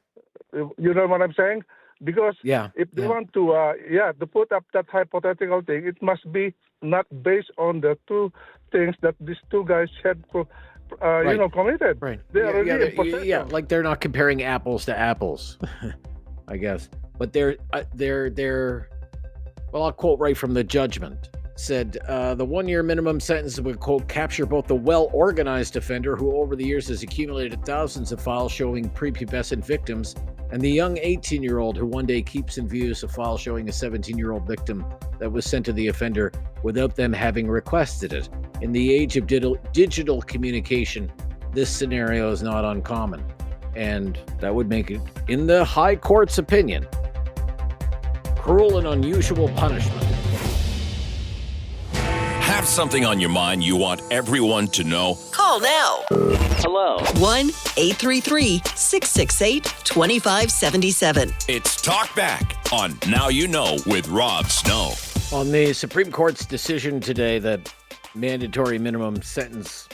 You know what I'm saying? Because if they want to put up that hypothetical thing, it must be not based on the 2 things that these 2 guys had committed. Right. They are really in possession. Like they're not comparing apples to apples, I guess. But they're well, I'll quote right from the judgment. Said the 1-year minimum sentence would, quote, capture both the well-organized offender who over the years has accumulated thousands of files showing prepubescent victims, and the young 18-year-old who one day keeps in view a file showing a 17-year-old victim that was sent to the offender without them having requested it. In the age of digital communication, this scenario is not uncommon, and that would make it, in the High Court's opinion, cruel and unusual punishment. Have something on your mind you want everyone to know? Call now. Hello. 1-833-668-2577. It's Talkback on Now You Know with Rob Snow. On the Supreme Court's decision today that mandatory minimum sentence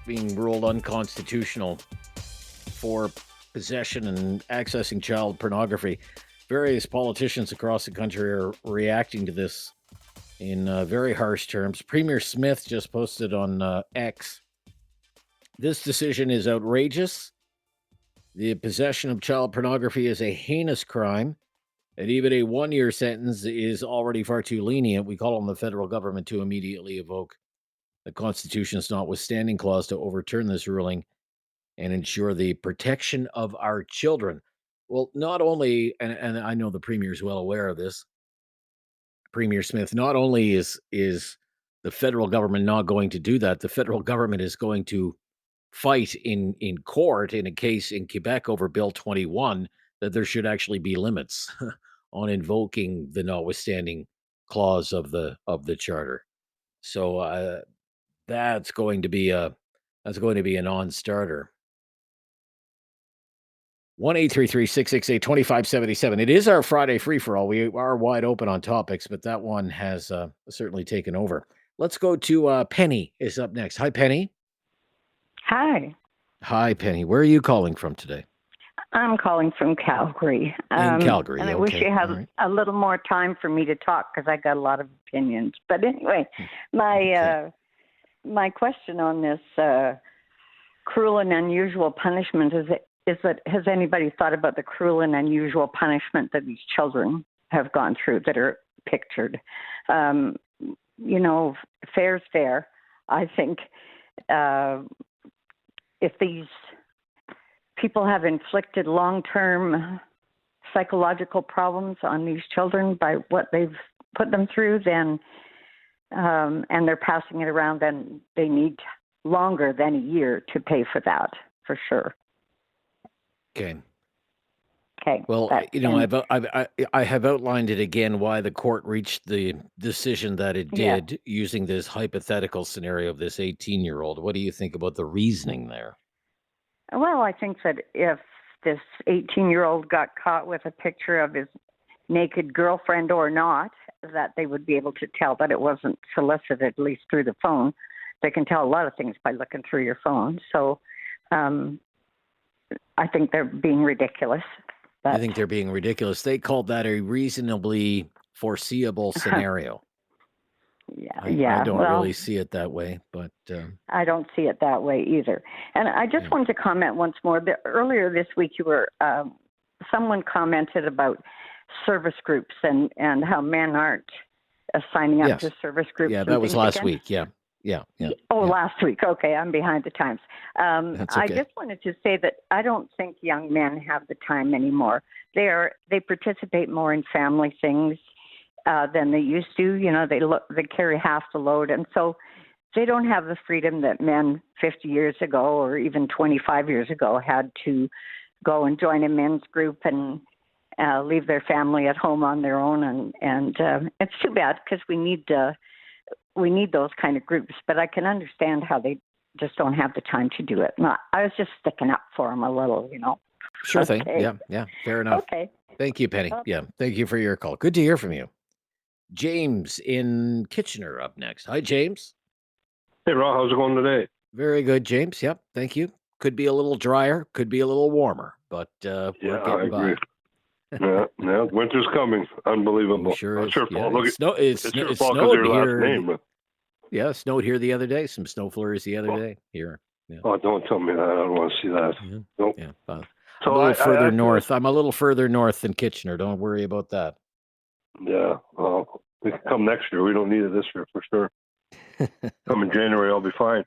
being ruled unconstitutional for possession and accessing child pornography, various politicians across the country are reacting to this in very harsh terms. Premier Smith just posted on X, this decision is outrageous. The possession of child pornography is a heinous crime, and even a 1-year sentence is already far too lenient. We call on the federal government to immediately evoke the Constitution's notwithstanding clause to overturn this ruling and ensure the protection of our children. Well, not only, and I know the Premier is well aware of this, Premier Smith, not only is the federal government not going to do that, the federal government is going to fight in court in a case in Quebec over Bill 21 that there should actually be limits on invoking the notwithstanding clause of the charter. So that's going to be a non-starter. 1-833-668-2577. It is our Friday free-for-all. We are wide open on topics, but that one has certainly taken over. Let's go to Penny is up next. Hi, Penny. Hi. Hi, Penny. Where are you calling from today? I'm calling from Calgary. In Calgary, and I wish you had a little more time for me to talk because I got a lot of opinions. But anyway, my question on this cruel and unusual punishment is that has anybody thought about the cruel and unusual punishment that these children have gone through that are pictured? Fair's fair. I think if these people have inflicted long-term psychological problems on these children by what they've put them through, then and they're passing it around, then they need longer than a year to pay for that, for sure. Okay. Well, I have outlined it again why the court reached the decision that it did using this hypothetical scenario of this 18-year-old. What do you think about the reasoning there? Well, I think that if this 18-year-old got caught with a picture of his naked girlfriend or not, that they would be able to tell that it wasn't solicited, at least through the phone. They can tell a lot of things by looking through your phone. So I think they're being ridiculous. I think they're being ridiculous. They called that a reasonably foreseeable scenario. I don't really see it that way, but I don't see it that way either. And I just wanted to comment once more. Earlier this week, someone commented about service groups and how men aren't signing up to service groups. Yeah, that was last week. Yeah. Last week. Okay, I'm behind the times. That's okay. I just wanted to say that I don't think young men have the time anymore. They participate more in family things than they used to. You know, they carry half the load, and so they don't have the freedom that men 50 years ago or even 25 years ago had to go and join a men's group and leave their family at home on their own. And it's too bad, because we need those kind of groups. But I can understand how they just don't have the time to do it. I was just sticking up for them a little, you know. Sure thing. Yeah. Fair enough. Okay. Thank you, Penny. Thank you for your call. Good to hear from you. James in Kitchener up next. Hi, James. Hey, Rob. How's it going today? Very good, James. Yep. Thank you. Could be a little drier. Could be a little warmer. But we're getting by. Yeah. Winter's coming. Unbelievable. Sure it's your fault. It snowed here. Yeah, it snowed here the other day. Some snow flurries the other day here. Yeah. Oh, don't tell me that. I don't want to see that. Yeah. Nope. Yeah. I'm a little further north. I'm a little further north than Kitchener. Don't worry about that. Yeah. Well, we can come next year. We don't need it this year for sure. Come in January, I'll be fine.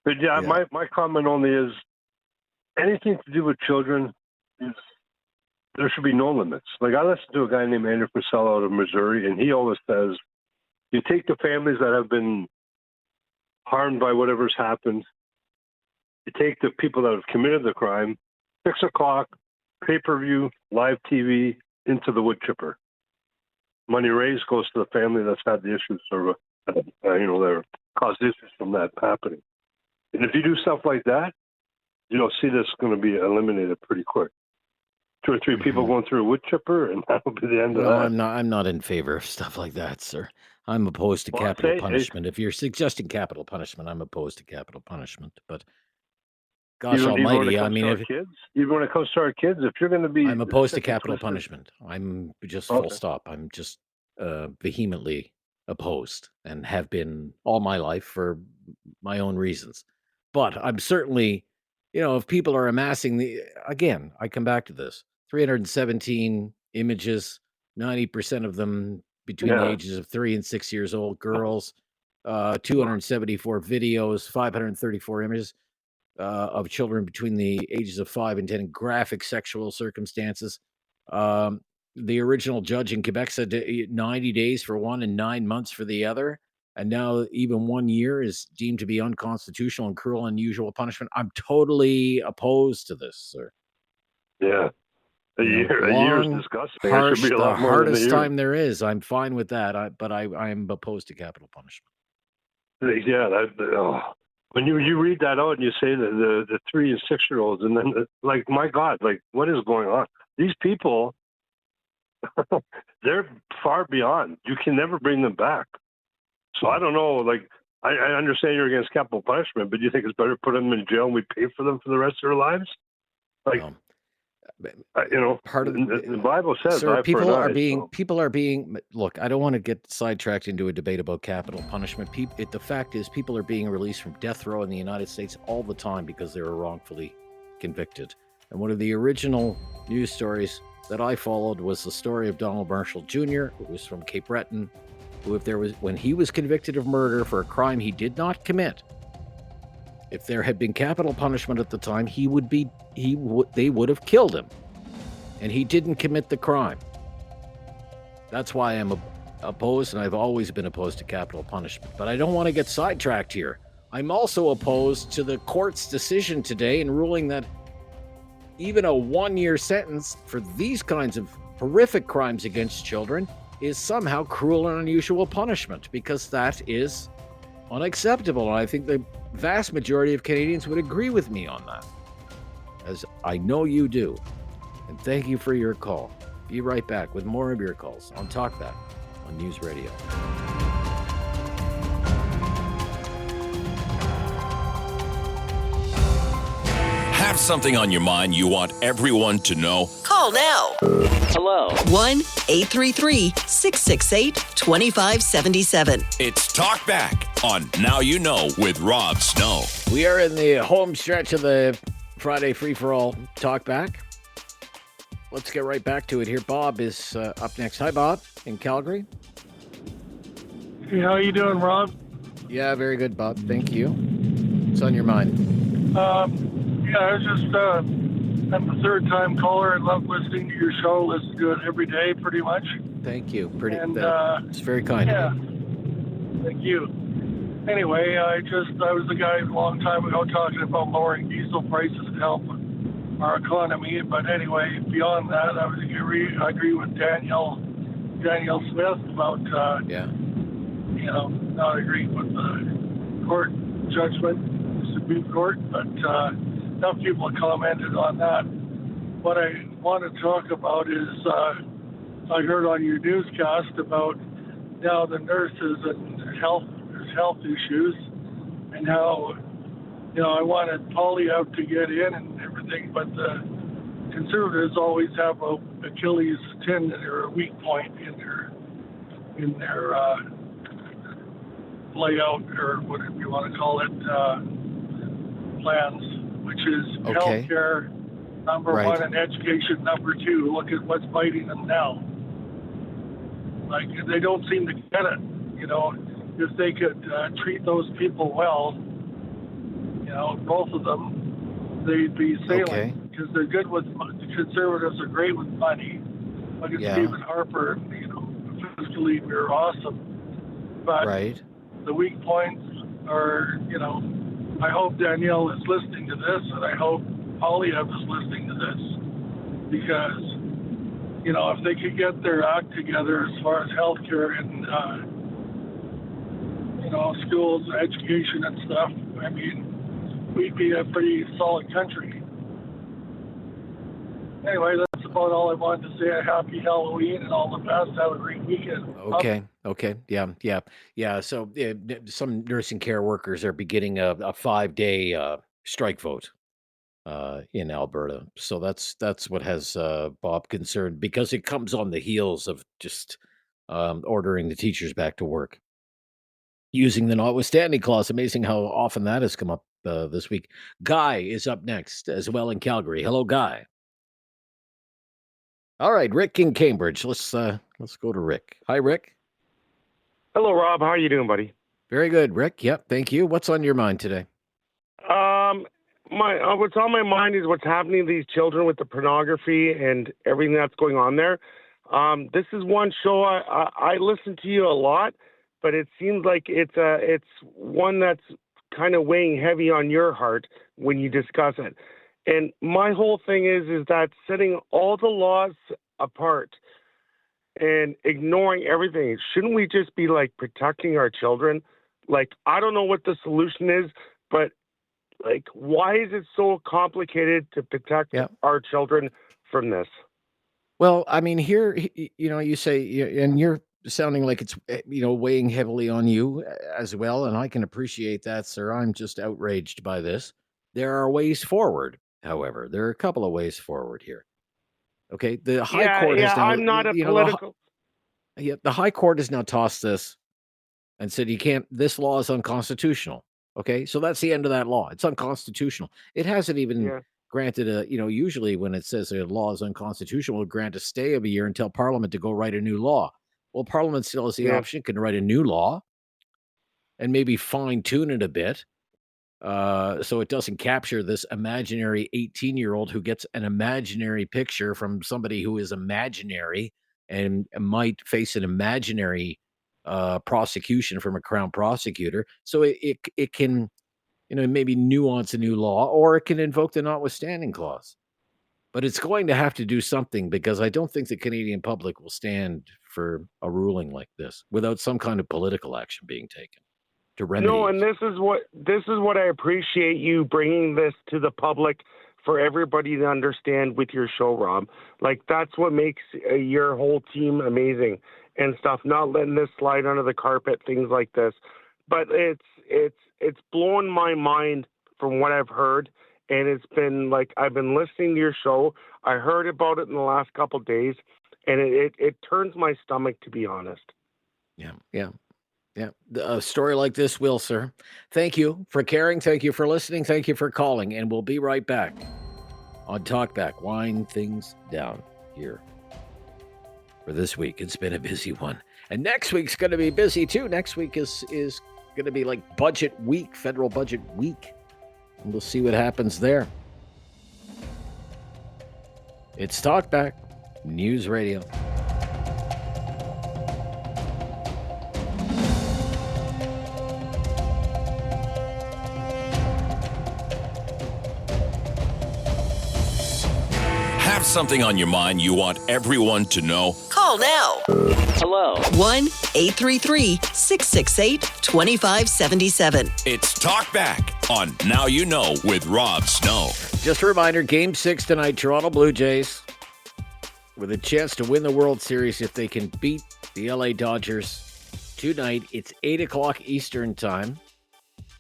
But my comment only is anything to do with children there should be no limits. Like, I listen to a guy named Andrew Purcell out of Missouri, and he always says, you take the families that have been harmed by whatever's happened, you take the people that have committed the crime, 6 o'clock, pay-per-view, live TV, into the wood chipper. Money raised goes to the family that's had the issues, or that caused issues from that happening. And if you do stuff like that, you'll see this going to be eliminated pretty quick. 2 or 3 people going through a wood chipper, and that'll be the end of that. I'm not in favor of stuff like that, sir. I'm opposed to capital punishment. If you're suggesting capital punishment, I'm opposed to capital punishment. But gosh almighty, I mean, even when it comes to our kids, if you're going to be... I'm opposed to capital punishment. I'm just full stop. I'm just vehemently opposed, and have been all my life for my own reasons. But I'm certainly, if people are amassing again, I come back to this, 317 images, 90% of them between the ages of 3 and 6 years old, girls, 274 videos, 534 images of children between the ages of 5 and 10 in graphic sexual circumstances. The original judge in Quebec said 90 days for one and 9 months for the other. And now even 1 year is deemed to be unconstitutional and cruel and unusual punishment. I'm totally opposed to this, sir. Yeah. A year is disgusting. Harsh, should be a lot more hardest time there is. I'm fine with that. But I'm opposed to capital punishment. Yeah. When you read that out and you say that the 3 and 6 year olds, and then my God, what is going on? These people, they're far beyond. You can never bring them back. So I don't know. I understand you're against capital punishment, but do you think it's better to put them in jail and we pay for them for the rest of their lives? Part of the Bible says, sir, people are being. Look, I don't want to get sidetracked into a debate about capital punishment. The fact is, people are being released from death row in the United States all the time because they were wrongfully convicted. And one of the original news stories that I followed was the story of Donald Marshall Jr., who was from Cape Breton, who, when he was convicted of murder for a crime he did not commit, if there had been capital punishment at the time, they would have killed him, and he didn't commit the crime. That's why I'm opposed, and I've always been opposed to capital punishment. But I don't want to get sidetracked here. I'm also opposed to the court's decision today in ruling that even a 1-year sentence for these kinds of horrific crimes against children is somehow cruel and unusual punishment, because that is unacceptable. And I think the vast majority of Canadians would agree with me on that. as I know you do. And thank you for your call. Be right back with more of your calls on Talkback on News Radio. Have something on your mind you want everyone to know? Call now. Hello. 1-833-668-2577. It's Talkback on Now You Know with Rob Snow. We are in the home stretch of the Friday free-for-all Talkback. Let's get right back to it here. Bob is up next. Hi, Bob, in Calgary. Hey, how you doing, Rob? Yeah, very good, Bob. Thank you. What's on your mind? Yeah, I was just, I'm a third-time caller. I love listening to your show. Listen to it every day, pretty much. Thank you. It's very kind yeah, of you. thank you. Anyway, I was the guy a long time ago talking about lowering diesel prices to help our economy. But anyway, beyond that, I agree with Danielle Smith about, not agreeing with the court judgment, the Supreme Court, but enough people have commented on that. What I want to talk about is I heard on your newscast about now the nurses and there's health issues, and how I wanted Polyev to get in and everything, but the Conservatives always have a Achilles tendon or a weak point in their layout, or whatever you want to call it, plans, which is healthcare number one and education number two. Look at what's biting them now. Like, they don't seem to get it. If they could treat those people well, both of them, they'd be sailing, because they're good with, the Conservatives are great with money. Look at Stephen Harper, fiscally we're awesome. But the weak points are, I hope Danielle is listening to this, and I hope Polyev is listening to this, because, if they could get their act together as far as healthcare and, schools, education and stuff, I mean, we'd be a pretty solid country. Anyway, that's about all I wanted to say. A happy Halloween and all the best. Have a great weekend. Okay. Yeah. So some nursing care workers are beginning a 5-day strike vote in Alberta. So that's what has Bob concerned, because it comes on the heels of just ordering the teachers back to work using the notwithstanding clause. Amazing how often that has come up this week. Guy is up next as well in Calgary. Hello, Guy. All right, Rick in Cambridge. Let's go to Rick. Hi, Rick. Hello, Rob. How are you doing, buddy? Very good, Rick. Yep, thank you. What's on your mind today? What's on my mind is what's happening to these children with the pornography and everything that's going on there. This is one show I listen to you a lot, but it seems like it's one that's kind of weighing heavy on your heart when you discuss it. And my whole thing is that setting all the laws apart and ignoring everything, shouldn't we just be like protecting our children? Like, I don't know what the solution is, but like, why is it so complicated to protect our children from this? Well, I mean, here, you say, and you're sounding like it's, weighing heavily on you as well. And I can appreciate that, sir. I'm just outraged by this. There are ways forward. However, there are a couple of ways forward here. Okay, the High Court has now. I'm not a political. The High Court has now tossed this and said you can't. This law is unconstitutional. Okay, so that's the end of that law. It's unconstitutional. It hasn't even granted a. Usually when it says a law is unconstitutional, it'll grant a stay of a year until Parliament to go write a new law. Well, Parliament still has the option, can write a new law, and maybe fine tune it a bit. So it doesn't capture this imaginary 18-year-old who gets an imaginary picture from somebody who is imaginary and might face an imaginary prosecution from a Crown prosecutor. So it can, maybe nuance a new law, or it can invoke the notwithstanding clause. But it's going to have to do something, because I don't think the Canadian public will stand for a ruling like this without some kind of political action being taken to remedy. No, and this is what I appreciate you bringing this to the public for everybody to understand with your show, Rob. Like, that's what makes your whole team amazing and stuff, not letting this slide under the carpet, things like this. But it's blown my mind from what I've heard, and it's been like, I've been listening to your show. I heard about it in the last couple of days, and it turns my stomach, to be honest. Yeah. A story like this will, sir. Thank you for caring. Thank you for listening. Thank you for calling. And we'll be right back on Talkback. Wind things down here for this week. It's been a busy one. And next week's going to be busy too. Next week is going to be like budget week, federal budget week. And we'll see what happens there. It's Talkback News Radio. Have something on your mind you want everyone to know? Call now. Hello. 1-833-668-2577. It's Talkback on Now You Know with Rob Snow. Just a reminder, Game 6 tonight, Toronto Blue Jays with a chance to win the World Series if they can beat the LA Dodgers tonight. It's 8 o'clock Eastern time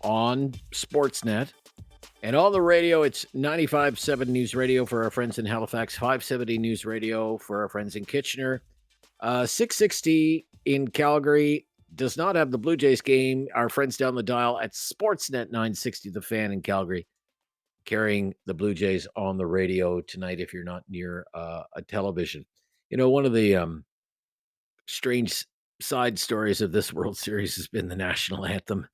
on Sportsnet. And on the radio, it's 95.7 News Radio for our friends in Halifax, 570 News Radio for our friends in Kitchener, 660 in Calgary. Does not have the Blue Jays game. Our friends down the dial at Sportsnet 960, The Fan in Calgary, carrying the Blue Jays on the radio tonight if you're not near a television. You know, one of the strange side stories of this World Series has been the national anthem.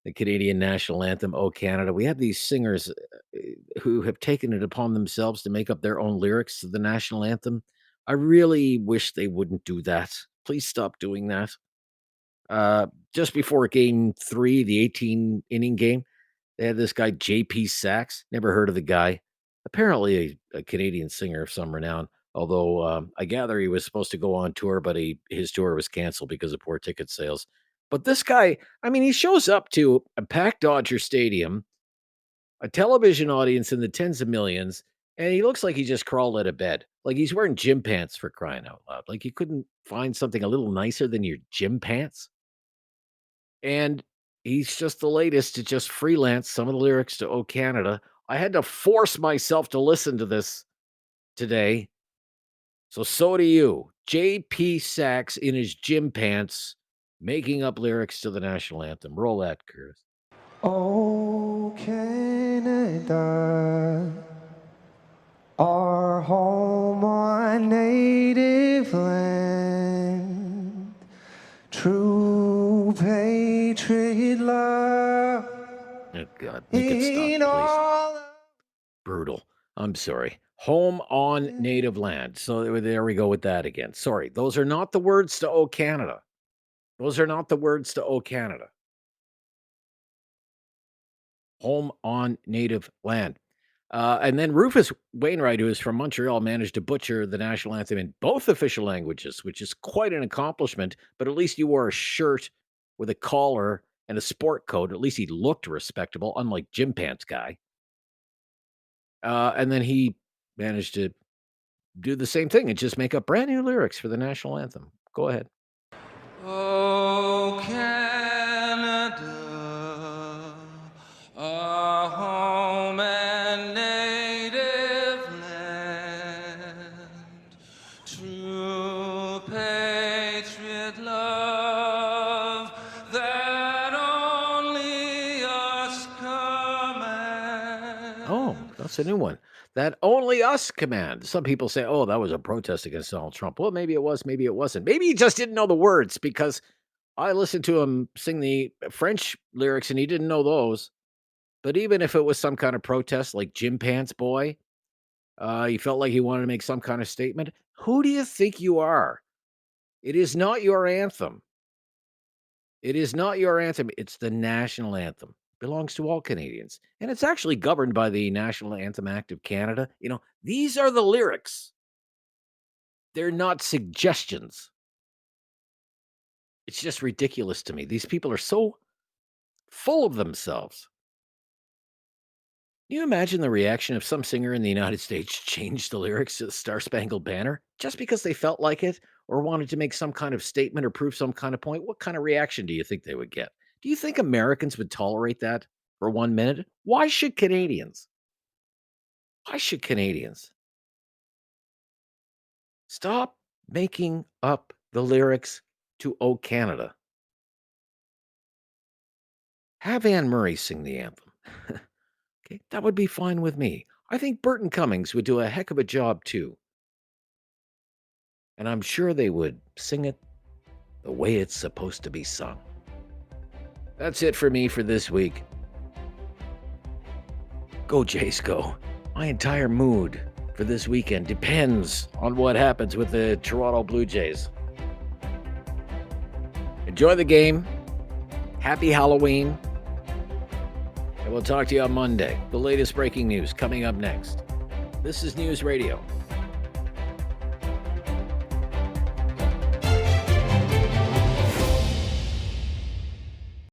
The Canadian national anthem, "O Canada." We have these singers who have taken it upon themselves to make up their own lyrics to the national anthem. I really wish they wouldn't do that. Please stop doing that. Just before Game 3, the 18-inning game, they had this guy, J.P. Sachs. Never heard of the guy. Apparently a Canadian singer of some renown, although I gather he was supposed to go on tour, but his tour was canceled because of poor ticket sales. But this guy, I mean, he shows up to a packed Dodger Stadium, a television audience in the tens of millions, and he looks like he just crawled out of bed. Like he's wearing gym pants, for crying out loud. Like you couldn't find something a little nicer than your gym pants? And he's just the latest to just freelance some of the lyrics to "O Canada." I had to force myself to listen to this today. So do you. J.P. Sachs in his gym pants, making up lyrics to the national anthem. Roll that, Curtis. Oh, Canada, our home, our native land, true patriot love. Oh, God, make it stop, please. Brutal. I'm sorry. Home on native land. So there we go with that again. Sorry. Those are not the words to "O Canada." Those are not the words to "O Canada." Home on native land. And then Rufus Wainwright, who is from Montreal, managed to butcher the national anthem in both official languages, which is quite an accomplishment. But at least you wore a shirt with a collar and a sport coat. At least he looked respectable, unlike Gym Pants guy. And then he managed to do the same thing and just make up brand new lyrics for the national anthem. Go ahead. Oh, Canada, our home and native land, true patriot love that only us command. Oh, that's a new one. That "only us" command. Some people say, oh, that was a protest against Donald Trump. Well, maybe it was, maybe it wasn't. Maybe he just didn't know the words, because I listened to him sing the French lyrics and he didn't know those. But even if it was some kind of protest like Gym Pants Boy, he felt like he wanted to make some kind of statement. Who do you think you are? It is not your anthem. It is not your anthem. It's the national anthem. Belongs to all Canadians. And it's actually governed by the National Anthem Act of Canada. You know, these are the lyrics. They're not suggestions. It's just ridiculous to me. These people are so full of themselves. Can you imagine the reaction if some singer in the United States changed the lyrics to the Star Spangled Banner just because they felt like it or wanted to make some kind of statement or prove some kind of point? What kind of reaction do you think they would get? Do you think Americans would tolerate that for 1 minute? Why should Canadians? Why should Canadians stop making up the lyrics to "O Canada"? Have Anne Murray sing the anthem. Okay, that would be fine with me. I think Burton Cummings would do a heck of a job too. And I'm sure they would sing it the way it's supposed to be sung. That's it for me for this week. Go Jays, go. My entire mood for this weekend depends on what happens with the Toronto Blue Jays. Enjoy the game. Happy Halloween. And we'll talk to you on Monday. The latest breaking news coming up next. This is News Radio